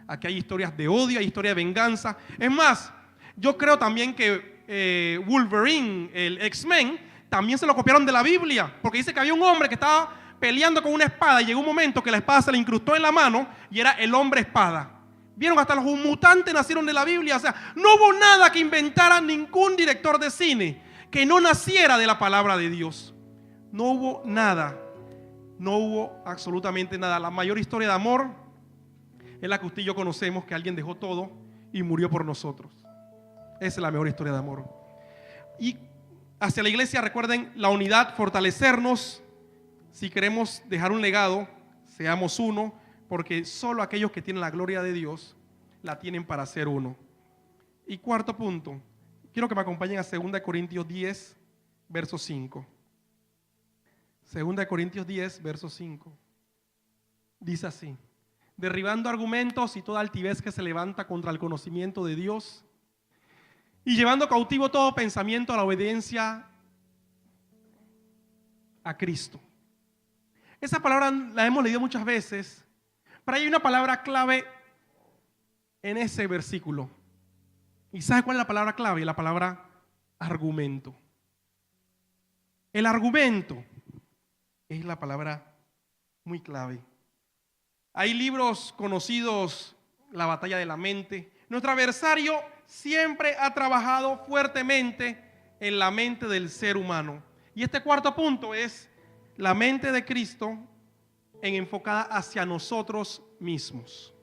Speaker 1: aquí hay historias de odio, hay historias de venganza. Es más, yo creo también que Wolverine, el X-Men, también se lo copiaron de la Biblia. Porque dice que había un hombre que estaba peleando con una espada y llegó un momento que la espada se le incrustó en la mano y era el hombre espada. Vieron, hasta los mutantes nacieron de la Biblia. O sea, no hubo nada que inventara ningún director de cine que no naciera de la palabra de Dios. No hubo nada. no hubo absolutamente nada. La mayor historia de amor es la que usted y yo conocemos, que alguien dejó todo y murió por nosotros. Esa es la mejor historia de amor. Y hacia la iglesia, recuerden, la unidad, fortalecernos. Si queremos dejar un legado, seamos uno, porque solo aquellos que tienen la gloria de Dios la tienen para ser uno. Y cuarto punto, quiero que me acompañen a 2 Corintios 10, verso 5. 2 Corintios 10, verso 5. Dice así: derribando argumentos y toda altivez que se levanta contra el conocimiento de Dios, y llevando cautivo todo pensamiento a la obediencia a Cristo. Esa palabra la hemos leído muchas veces, pero hay una palabra clave en ese versículo. ¿Y sabe cuál es la palabra clave? La palabra argumento. El argumento es la palabra muy clave. Hay libros conocidos, La batalla de la mente. Nuestro adversario siempre ha trabajado fuertemente en la mente del ser humano. Y este cuarto punto es la mente de Cristo enfocada hacia nosotros mismos.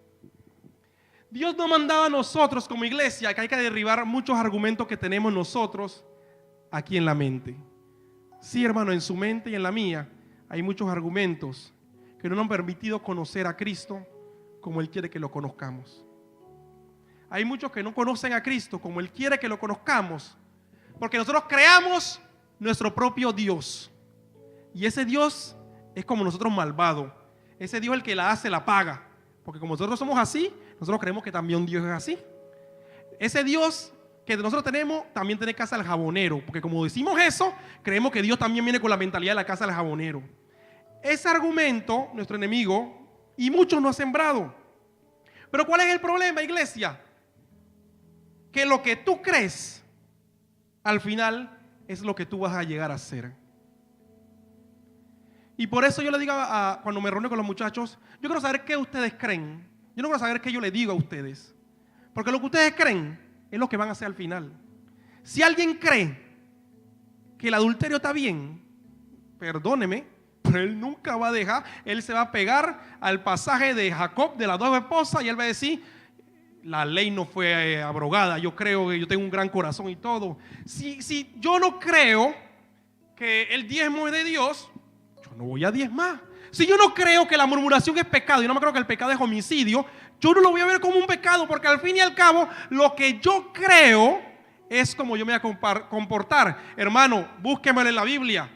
Speaker 1: Dios nos mandaba a nosotros como iglesia que hay que derribar muchos argumentos que tenemos nosotros aquí en la mente. Sí, hermano, en su mente y en la mía hay muchos argumentos que no nos han permitido conocer a Cristo como Él quiere que lo conozcamos. Hay muchos que no conocen a Cristo como Él quiere que lo conozcamos, porque nosotros creamos nuestro propio Dios. Y ese Dios es como nosotros, malvado. Ese Dios, el que la hace, la paga. Porque como nosotros somos así, nosotros creemos que también Dios es así. Ese Dios que nosotros tenemos también tiene casa del jabonero, porque como decimos eso, creemos que Dios también viene con la mentalidad de la casa del jabonero. Ese argumento, nuestro enemigo, y muchos no han sembrado. Pero ¿cuál es el problema, iglesia? Que lo que tú crees, al final, es lo que tú vas a llegar a ser. Y por eso yo le digo cuando me reúno con los muchachos, yo quiero saber qué ustedes creen. Yo no quiero saber qué yo le digo a ustedes, porque lo que ustedes creen es lo que van a hacer al final. Si alguien cree que el adulterio está bien, perdóneme, pero él nunca va a dejar. Él se va a pegar al pasaje de Jacob de las dos esposas y él va a decir: la ley no fue abrogada, yo creo que yo tengo un gran corazón y todo. Si yo no creo que el diezmo es de Dios, yo no voy a diezmar. Si yo no creo que la murmuración es pecado y no me creo que el pecado es homicidio, yo no lo voy a ver como un pecado, porque al fin y al cabo lo que yo creo es como yo me voy a comportar. Hermano, búsquemelo en la Biblia.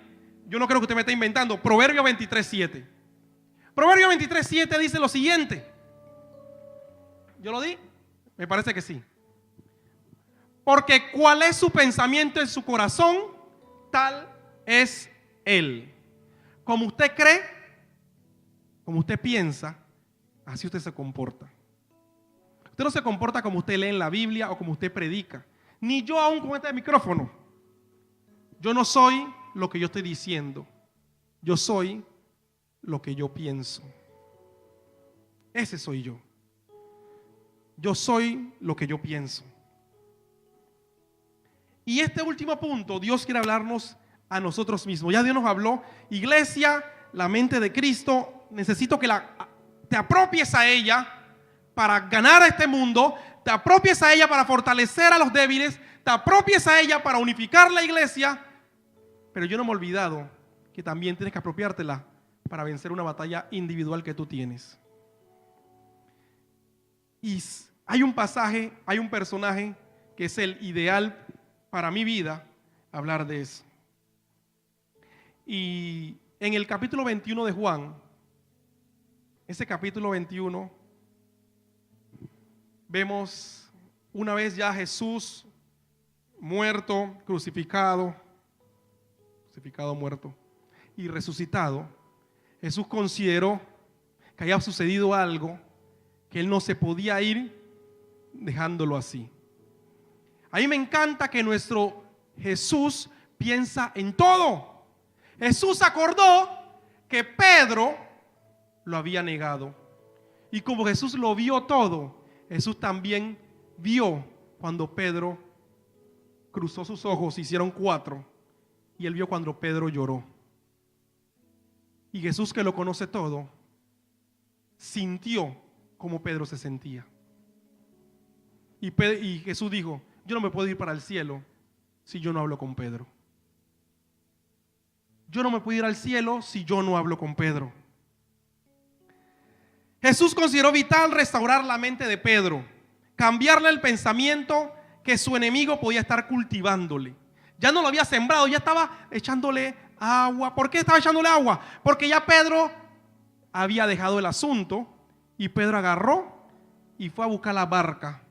Speaker 1: Yo no creo que usted me esté inventando. Proverbio 23:7. Proverbio 23:7 dice lo siguiente. ¿Yo lo di? Me parece que sí. Porque cuál es su pensamiento en su corazón, tal es él. Como usted cree, como usted piensa, así usted se comporta. Usted no se comporta como usted lee en la Biblia o como usted predica. Ni yo aún con este micrófono. Yo no soy lo que yo estoy diciendo. Yo soy lo que yo pienso. Ese soy yo. Yo soy lo que yo pienso. Y este último punto, Dios quiere hablarnos a nosotros mismos. Ya Dios nos habló. Iglesia, la mente de Cristo, necesito que te apropies a ella para ganar a este mundo, te apropies a ella para fortalecer a los débiles, te apropies a ella para unificar la iglesia. Pero yo no me he olvidado que también tienes que apropiártela para vencer una batalla individual que tú tienes. Y hay un pasaje, hay un personaje que es el ideal para mi vida hablar de eso. Y en el capítulo 21 de Juan, ese capítulo 21, vemos una vez ya Jesús muerto, crucificado, muerto y resucitado. Jesús consideró que había sucedido algo, que él no se podía ir dejándolo así. A mí me encanta que nuestro Jesús piensa en todo. Jesús acordó que Pedro lo había negado. Y como Jesús lo vio todo, Jesús también vio cuando Pedro cruzó sus ojos, hicieron 4, y él vio cuando Pedro lloró. Y Jesús, que lo conoce todo, sintió como Pedro se sentía. Y Jesús dijo: yo no me puedo ir para el cielo si yo no hablo con Pedro. Yo no me puedo ir al cielo si yo no hablo con Pedro. Jesús consideró vital restaurar la mente de Pedro, cambiarle el pensamiento que su enemigo podía estar cultivándole. Ya no lo había sembrado, ya estaba echándole agua. ¿Por qué estaba echándole agua? Porque ya Pedro había dejado el asunto y Pedro agarró y fue a buscar la barca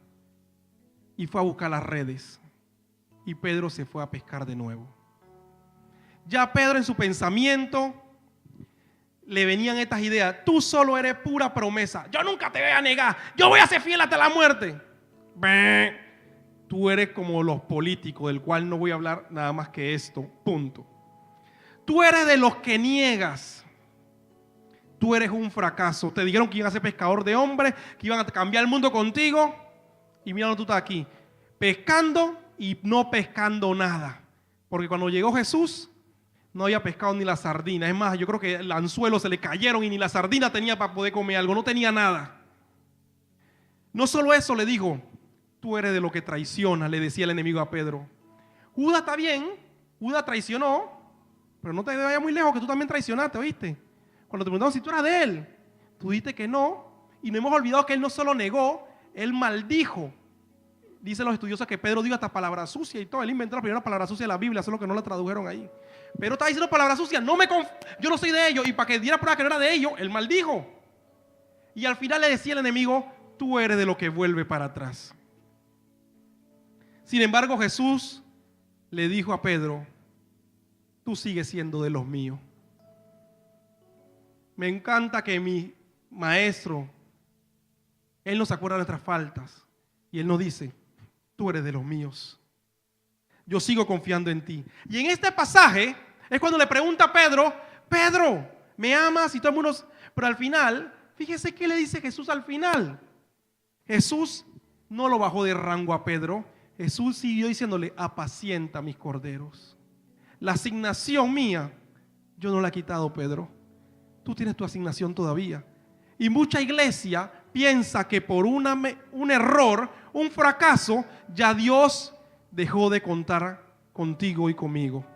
Speaker 1: y fue a buscar las redes. Y Pedro se fue a pescar de nuevo. Ya Pedro, en su pensamiento, le venían estas ideas: tú solo eres pura promesa, yo nunca te voy a negar, yo voy a ser fiel hasta la muerte. Tú eres como los políticos, del cual no voy a hablar nada más que esto, punto. Tú eres de los que niegas. Tú eres un fracaso. Te dijeron que iban a ser pescador de hombres, que iban a cambiar el mundo contigo, y mira, tú estás aquí pescando y no pescando nada. Porque cuando llegó Jesús, no había pescado ni la sardina. Es más, yo creo que el anzuelo se le cayeron y ni la sardina tenía para poder comer algo. No tenía nada. No solo eso, le dijo: tú eres de lo que traiciona, le decía el enemigo a Pedro. Judas está bien, Judas traicionó, pero no te vayas muy lejos, que tú también traicionaste, ¿oíste? Cuando te preguntaron si tú eras de él, tú dijiste que no. Y no hemos olvidado que él no solo negó, él maldijo. Dicen los estudiosos que Pedro dijo hasta palabra sucia y todo. Él inventó la primera palabra sucia de la Biblia, solo que no la tradujeron ahí. Pero está diciendo palabra sucia: yo no soy de ellos. Y para que diera prueba que no era de ellos, él maldijo. Y al final le decía el enemigo: tú eres de lo que vuelve para atrás. Sin embargo, Jesús le dijo a Pedro: tú sigues siendo de los míos. Me encanta que mi maestro, él nos acuerda de nuestras faltas y él nos dice: tú eres de los míos. Yo sigo confiando en ti. Y en este pasaje es cuando le pregunta a Pedro: Pedro, ¿me amas? Y todo el mundo... Pero al final, fíjese qué le dice Jesús al final. Jesús no lo bajó de rango a Pedro. Jesús siguió diciéndole: apacienta mis corderos. La asignación mía, yo no la he quitado, Pedro. Tú tienes tu asignación todavía. Y mucha iglesia piensa que por un error, un fracaso, ya Dios dejó de contar contigo y conmigo.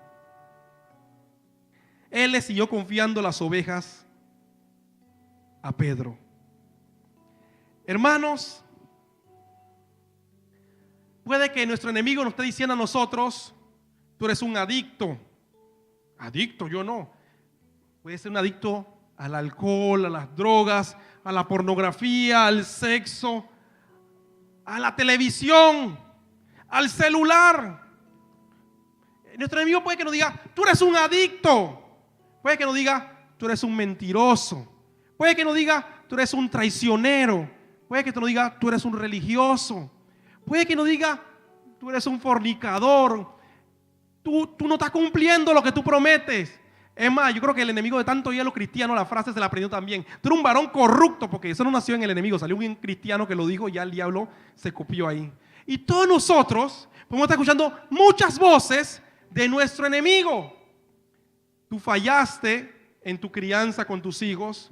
Speaker 1: Él le siguió confiando las ovejas a Pedro. Hermanos, puede que nuestro enemigo nos esté diciendo a nosotros: tú eres un adicto. Adicto, yo no. Puede ser un adicto al alcohol, a las drogas, a la pornografía, al sexo, a la televisión, al celular. Nuestro enemigo puede que nos diga: tú eres un adicto. Puede que nos diga: tú eres un mentiroso. Puede que nos diga: tú eres un traicionero. Puede que te lo diga: tú eres un religioso. Puede que nos diga: tú eres un fornicador. Tú no estás cumpliendo lo que tú prometes. Es más, yo creo que el enemigo de tanto hielo cristiano, la frase se la aprendió también: tú eres un varón corrupto, porque eso no nació en el enemigo, salió un cristiano que lo dijo y ya el diablo se copió ahí. Y todos nosotros podemos estar escuchando muchas voces de nuestro enemigo. Tú fallaste en tu crianza con tus hijos,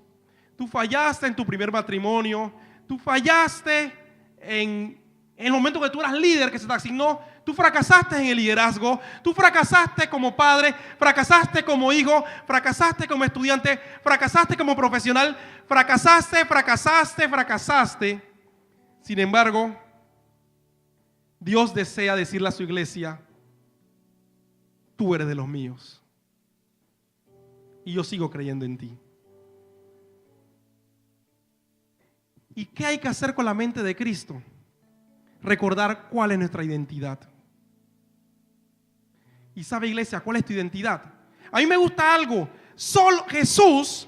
Speaker 1: tú fallaste en tu primer matrimonio, tú fallaste en el momento que tú eras líder que se te asignó. Tú fracasaste en el liderazgo, tú fracasaste como padre, fracasaste como hijo, fracasaste como estudiante, fracasaste como profesional, fracasaste. Sin embargo, Dios desea decirle a su iglesia: tú eres de los míos y yo sigo creyendo en ti. ¿Y qué hay que hacer con la mente de Cristo? Recordar cuál es nuestra identidad. Y sabe, iglesia, ¿cuál es tu identidad? A mí me gusta algo. Solo Jesús,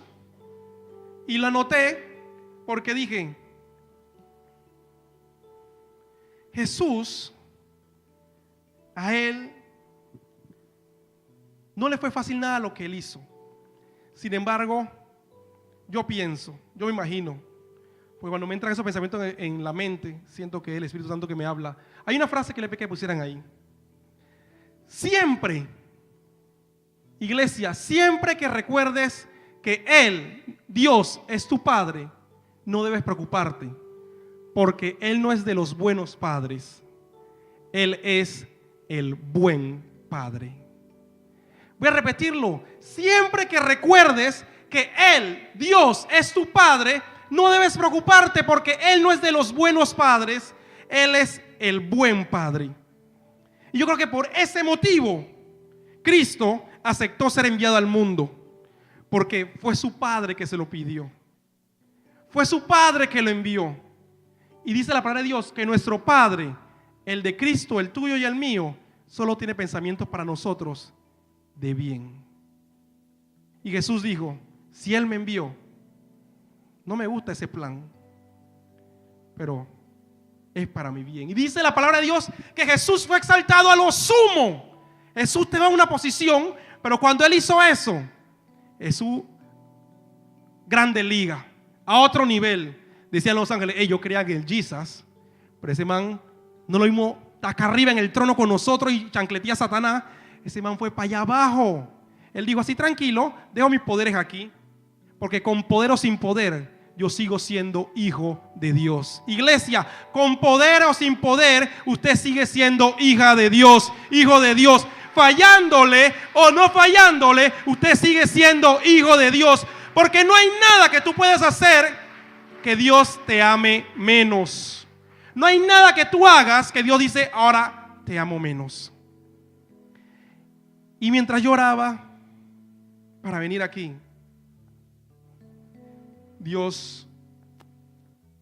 Speaker 1: y lo anoté porque dije: Jesús, a él no le fue fácil nada lo que él hizo. Sin embargo, yo me imagino, porque cuando me entran esos pensamientos en la mente, siento que es el Espíritu Santo que me habla. Hay una frase que le pedí que pusieran ahí. Siempre, iglesia, siempre que recuerdes que Él, Dios, es tu Padre, no debes preocuparte, porque Él no es de los buenos padres, Él es el buen Padre. Voy a repetirlo. Siempre que recuerdes que Él, Dios, es tu Padre, no debes preocuparte, porque Él no es de los buenos padres, Él es el buen Padre. Y yo creo que por ese motivo Cristo aceptó ser enviado al mundo, porque fue su Padre que se lo pidió. Fue su Padre que lo envió. Y dice la palabra de Dios que nuestro Padre, el de Cristo, el tuyo y el mío, solo tiene pensamientos para nosotros de bien. Y Jesús dijo: si Él me envió, no me gusta ese plan, pero es para mi bien. Y dice la palabra de Dios que Jesús fue exaltado a lo sumo. Jesús te va a una posición, pero cuando Él hizo eso, Jesús, grande liga, a otro nivel. Decían los ángeles: yo creía que el Jesus, pero ese man no lo vimos acá arriba en el trono con nosotros y chancletía a Satanás. Ese man fue para allá abajo. Él dijo así: tranquilo, dejo mis poderes aquí, porque con poder o sin poder yo sigo siendo hijo de Dios. Iglesia, con poder o sin poder, usted sigue siendo hija de Dios, hijo de Dios. Fallándole o no fallándole, usted sigue siendo hijo de Dios, porque no hay nada que tú puedas hacer que Dios te ame menos. No hay nada que tú hagas que Dios dice: ahora te amo menos. Y mientras yo oraba para venir aquí, Dios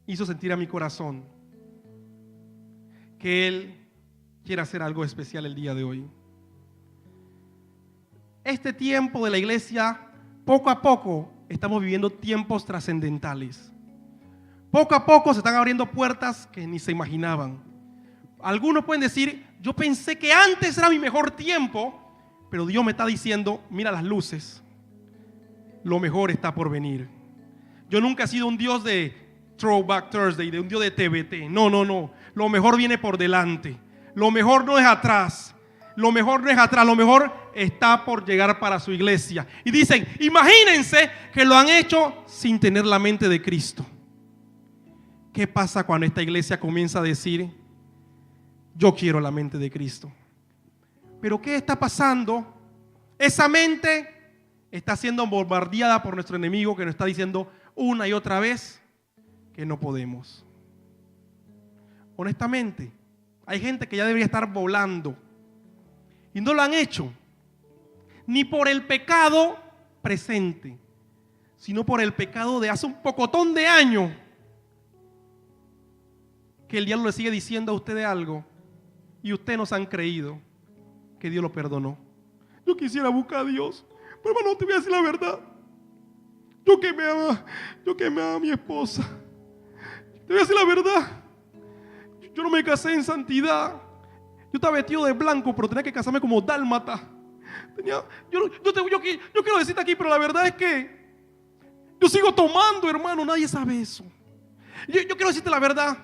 Speaker 1: hizo sentir a mi corazón que Él quiere hacer algo especial el día de hoy. Este tiempo de la iglesia, poco a poco estamos viviendo tiempos trascendentales. Poco a poco se están abriendo puertas que ni se imaginaban. Algunos pueden decir: yo pensé que antes era mi mejor tiempo, pero Dios me está diciendo: mira las luces, lo mejor está por venir. Yo nunca he sido un Dios de Throwback Thursday, de un Dios de TBT. No. Lo mejor viene por delante. Lo mejor no es atrás. Lo mejor no es atrás. Lo mejor está por llegar para su iglesia. Y dicen: imagínense que lo han hecho sin tener la mente de Cristo. ¿Qué pasa cuando esta iglesia comienza a decir: yo quiero la mente de Cristo? Pero ¿qué está pasando? Esa mente está siendo bombardeada por nuestro enemigo, que nos está diciendo una y otra vez que no podemos. Honestamente, hay gente que ya debería estar volando y no lo han hecho, ni por el pecado presente, sino por el pecado de hace un pocotón de años, que el diablo le sigue diciendo a ustedes algo y ustedes nos han creído que Dios lo perdonó. Yo quisiera buscar a Dios, pero hermano, te voy a decir la verdad. Yo que me ama a mi esposa, te voy a decir la verdad. Yo no me casé en santidad. Yo estaba vestido de blanco, pero tenía que casarme como dálmata. Yo quiero decirte aquí, pero la verdad es que yo sigo tomando, hermano. Nadie sabe eso. Yo quiero decirte la verdad.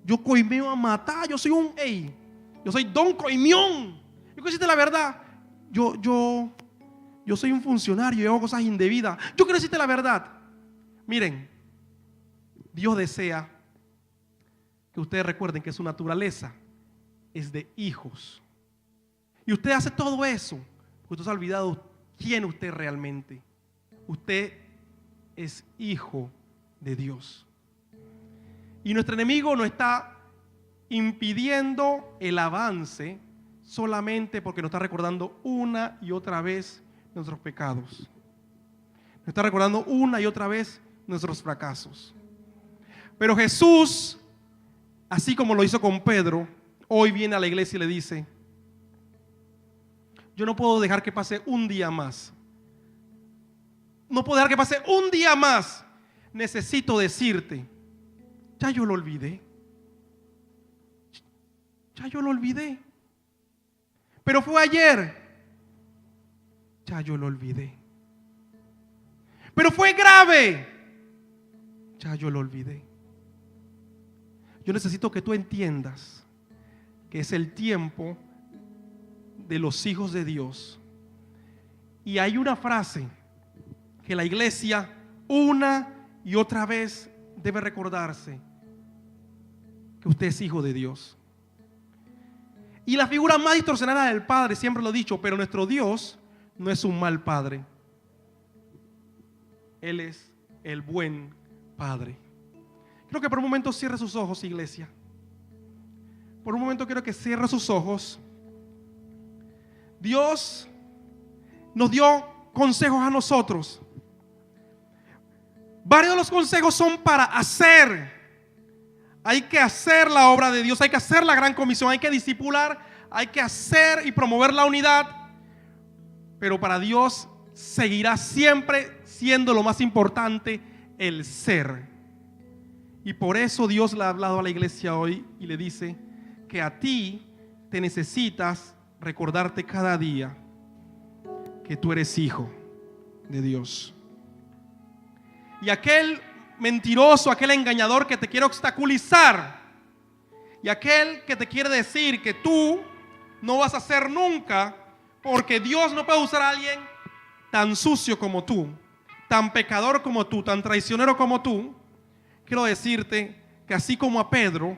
Speaker 1: Yo coimeo a matar. Yo soy Don Coimión. Yo quiero decirte la verdad. Yo soy un funcionario y hago cosas indebidas. Yo quiero decirte la verdad. Miren, Dios desea que ustedes recuerden que su naturaleza es de hijos. Y usted hace todo eso porque usted se ha olvidado quién usted realmente. Usted es hijo de Dios. Y nuestro enemigo nos está impidiendo el avance solamente porque nos está recordando una y otra vez nuestros pecados. Nos está recordando una y otra vez nuestros fracasos. Pero Jesús, así como lo hizo con Pedro, hoy viene a la iglesia y le dice: yo no puedo dejar que pase un día más. No puedo dejar que pase un día más. Necesito decirte: ya yo lo olvidé. Ya yo lo olvidé. Pero fue ayer. Ya yo lo olvidé. Pero fue grave. Ya yo lo olvidé. Yo necesito que tú entiendas que es el tiempo de los hijos de Dios. Y hay una frase que la iglesia una y otra vez debe recordarse que usted es hijo de Dios. Y la figura más distorsionada del Padre, siempre lo he dicho, pero nuestro Dios no es un mal Padre. Él es el buen Padre. Quiero que por un momento cierre sus ojos, iglesia. Por un momento quiero que cierre sus ojos. Dios nos dio consejos a nosotros. Varios de los consejos son para hacer. Hay que hacer la obra de Dios, hay que hacer la gran comisión, hay que discipular, hay que hacer y promover la unidad. Pero para Dios seguirá siempre siendo lo más importante el ser. Y por eso Dios le ha hablado a la iglesia hoy y le dice que a ti te necesitas recordarte cada día que tú eres hijo de Dios. Y aquel mentiroso, aquel engañador que te quiere obstaculizar, y aquel que te quiere decir que tú no vas a hacer nunca, porque Dios no puede usar a alguien tan sucio como tú, tan pecador como tú, tan traicionero como tú. Quiero decirte que así como a Pedro,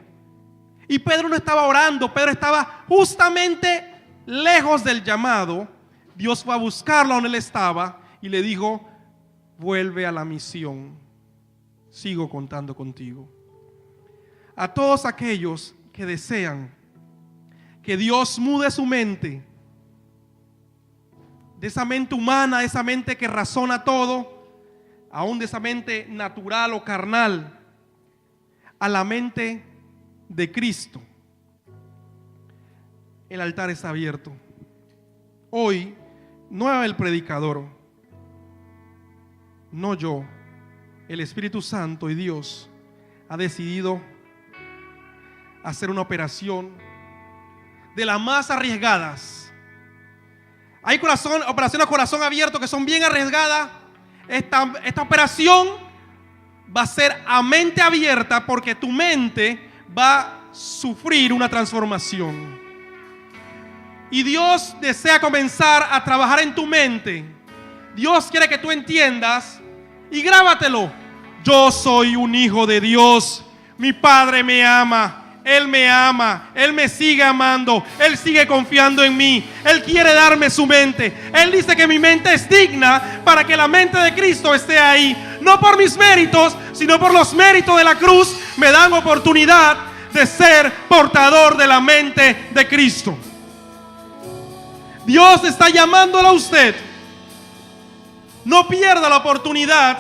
Speaker 1: y Pedro no estaba orando, Pedro estaba justamente lejos del llamado, Dios fue a buscarlo donde él estaba y le dijo: vuelve a la misión, sigo contando contigo. A todos aquellos que desean que Dios mude su mente, de esa mente humana, de esa mente que razona todo, aún de esa mente natural o carnal, a la mente de Cristo, el altar está abierto. Hoy no el predicador, no yo, el Espíritu Santo y Dios ha decidido hacer una operación de las más arriesgadas. Hay operaciones a corazón abierto que son bien arriesgadas. Esta operación va a ser a mente abierta, porque tu mente va a sufrir una transformación. Y Dios desea comenzar a trabajar en tu mente. Dios quiere que tú entiendas, y grábatelo: yo soy un hijo de Dios. Mi Padre me ama. Él me ama, Él me sigue amando, Él sigue confiando en mí, Él quiere darme su mente. Él dice que mi mente es digna para que la mente de Cristo esté ahí. No por mis méritos, sino por los méritos de la cruz, me dan oportunidad de ser portador de la mente de Cristo. Dios está llamándolo a usted. No pierda la oportunidad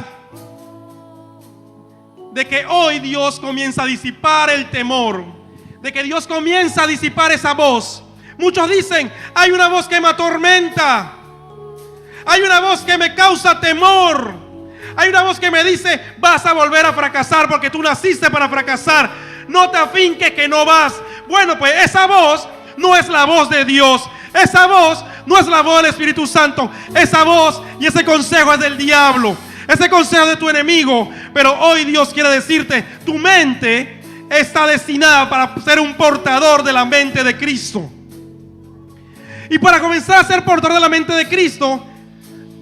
Speaker 1: de que hoy Dios comienza a disipar el temor, de que Dios comienza a disipar esa voz. Muchos dicen: hay una voz que me atormenta, hay una voz que me causa temor, hay una voz que me dice: vas a volver a fracasar porque tú naciste para fracasar, no te afinques que no vas. Bueno, pues esa voz no es la voz de Dios, esa voz no es la voz del Espíritu Santo, esa voz y ese consejo es del diablo, ese consejo de tu enemigo. Pero hoy Dios quiere decirte: tu mente está destinada para ser un portador de la mente de Cristo. Y para comenzar a ser portador de la mente de Cristo,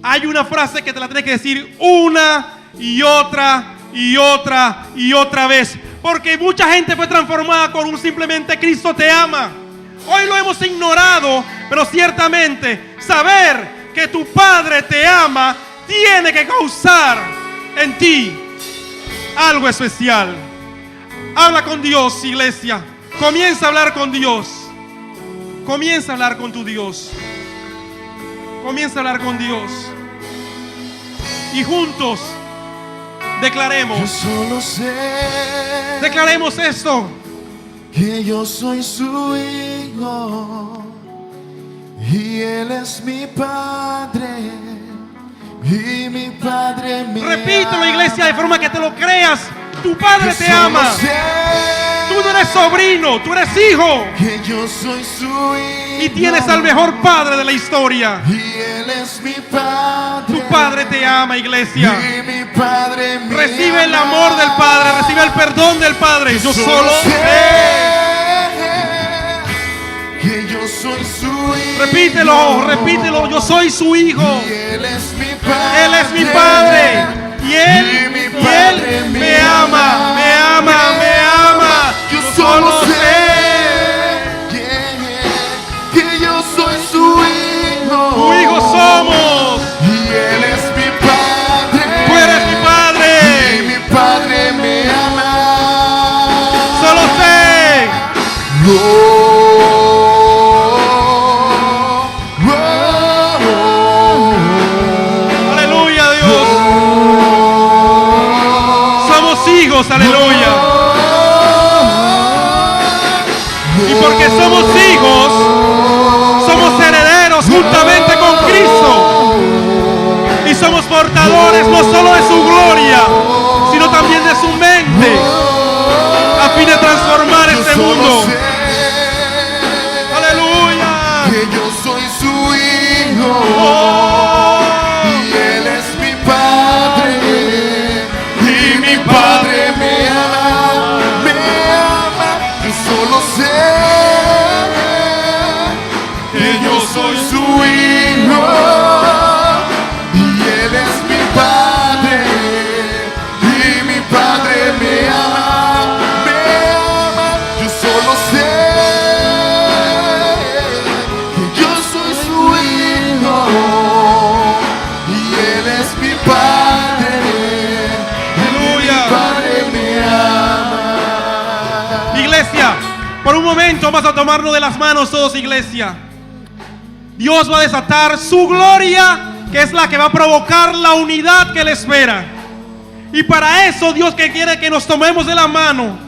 Speaker 1: hay una frase que te la tienes que decir una y otra y otra y otra vez, porque mucha gente fue transformada con un simplemente Cristo te ama. Hoy lo hemos ignorado, pero ciertamente saber que tu Padre te ama tiene que causar en ti algo especial. Habla con Dios, iglesia. Comienza a hablar con Dios. Comienza a hablar con tu Dios. Comienza a hablar con Dios. Y juntos declaremos.
Speaker 2: Yo solo sé.
Speaker 1: Declaremos esto:
Speaker 2: que yo soy su hijo y Él es mi Padre y mi Padre me ama.
Speaker 1: Repítelo, iglesia, de forma que te lo creas. Tu Padre te ama. Tú no eres sobrino, tú eres hijo.
Speaker 2: Que yo soy su hijo
Speaker 1: Y tienes al mejor Padre de la historia.
Speaker 2: y Él es mi Padre.
Speaker 1: Tu Padre te ama, iglesia.
Speaker 2: Y mi Padre me
Speaker 1: Recibe el
Speaker 2: ama.
Speaker 1: amor del Padre, recibe el perdón del Padre. Yo solo sé
Speaker 2: que yo soy su hijo.
Speaker 1: Repítelo, repítelo. Yo soy su hijo.
Speaker 2: Y Él es mi Padre.
Speaker 1: Él es mi Padre. Y Él me ama, me ama, me ama.
Speaker 2: Yo solo sé que yo soy su hijo.
Speaker 1: Tu hijo somos.
Speaker 2: Y Él es mi Padre.
Speaker 1: Tú eres mi Padre.
Speaker 2: Y mi Padre me ama.
Speaker 1: Solo sé. Aleluya, Dios. Somos hijos, aleluya. Y porque somos hijos, somos herederos juntamente con Cristo. Y somos portadores no solo de su gloria, sino también de su mente, a fin de transformar este mundo. Aleluya.
Speaker 2: Que yo soy su hijo.
Speaker 1: Oh,
Speaker 2: Y Él es mi Padre. Y mi Padre me ama. Me ama. Yo solo sé que yo soy su hijo. Y Él es mi Padre. Y mi Padre me ama. Me ama. Yo solo sé que yo soy su hijo. Y Él es mi Padre.
Speaker 1: aleluya.
Speaker 2: Padre me ama.
Speaker 1: Iglesia, por un momento vamos a tomarnos de las manos todos, iglesia. Dios va a desatar su gloria, que es la que va a provocar la unidad que le espera. Y para eso Dios que quiere que nos tomemos de la mano.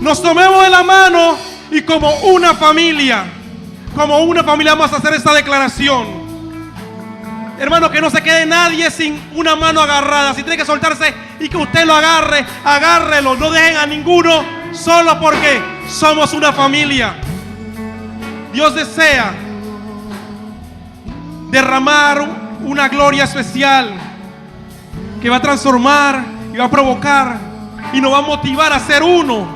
Speaker 1: Nos tomemos de la mano y como una familia vamos a hacer esta declaración. Hermano, que no se quede nadie sin una mano agarrada. Si tiene que soltarse y que usted lo agarre, agárrelo. No dejen a ninguno solo porque somos una familia. Dios desea derramar una gloria especial que va a transformar y va a provocar y nos va a motivar a ser uno.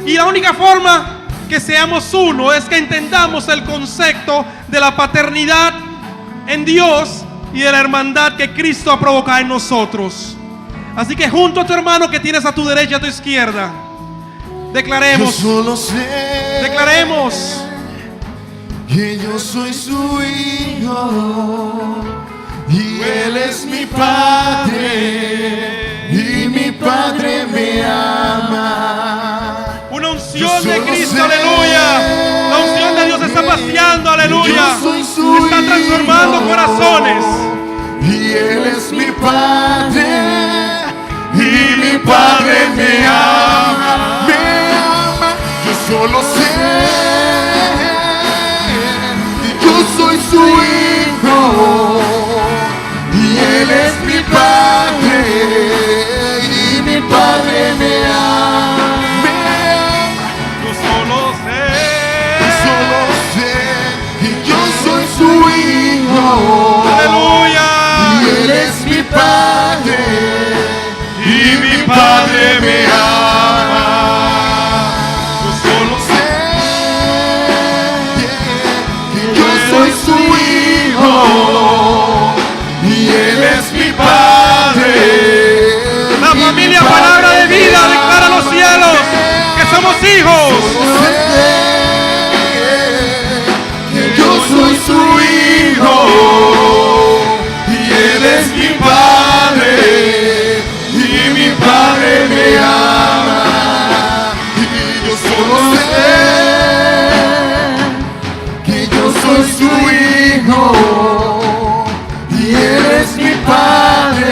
Speaker 1: Y la única forma que seamos uno es que entendamos el concepto de la paternidad en Dios y de la hermandad que Cristo ha provocado en nosotros. Así que junto a tu hermano que tienes a tu derecha y a tu izquierda,
Speaker 2: Yo
Speaker 1: declaremos
Speaker 2: solo sé que yo soy su hijo. Y Él es mi Padre. Y mi Padre me ama.
Speaker 1: una unción
Speaker 2: Yo
Speaker 1: de
Speaker 2: solo
Speaker 1: Cristo,
Speaker 2: sé
Speaker 1: aleluya. La unción de Dios está paseando, aleluya.
Speaker 2: Yo soy su
Speaker 1: Está transformando
Speaker 2: hijo.
Speaker 1: corazones.
Speaker 2: Y Él es mi Padre. Y mi Padre me ama. Me ama. Yo solo sé que yo soy su hijo. Y Él es mi Padre. Y mi Padre me ama. Me ama.
Speaker 1: Yo solo sé.
Speaker 2: Solo sé que yo soy su hijo.
Speaker 1: Aleluya.
Speaker 2: Y Él es mi Padre.
Speaker 1: Y mi Padre me ama.
Speaker 2: Yo solo sé que yo soy su hijo. Y Él es mi Padre.
Speaker 1: La familia Palabra de Vida declara a los cielos que somos hijos.
Speaker 2: Solo sé que yo soy su hijo. Y Él es mi Padre. Y mi Padre me ama. Y yo solo sé que yo soy su hijo. Y Él es mi Padre.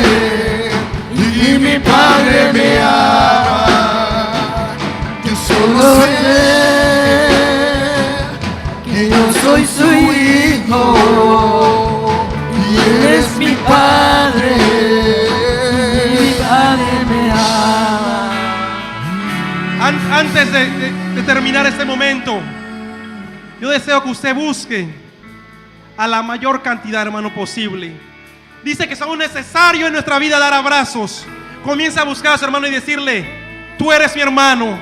Speaker 2: Y mi Padre me ama. Yo solo sé que yo soy su hijo. Y Él es mi Padre. Mi Padre me ama.
Speaker 1: Antes de terminar este momento, yo deseo que usted busque a la mayor cantidad, hermano, posible. Dice que son necesarios en nuestra vida dar abrazos. Comienza a buscar a su hermano y decirle: tú eres mi hermano.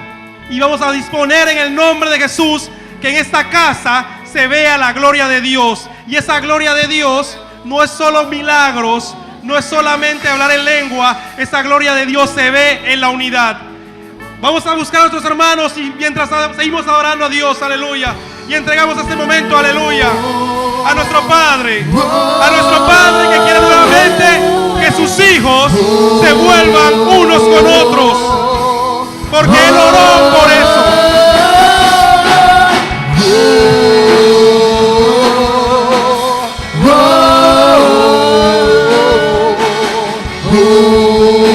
Speaker 1: Y vamos a disponer en el nombre de Jesús que en esta casa se vea la gloria de Dios. Y esa gloria de Dios no es solo milagros, no es solamente hablar en lengua. Esa gloria de Dios se ve en la unidad. Vamos a buscar a nuestros hermanos y mientras seguimos adorando a Dios, aleluya, y entregamos este momento, aleluya, a nuestro Padre que quiere nuevamente que sus hijos se vuelvan unos con otros, porque Él oró por eso.
Speaker 2: Oh,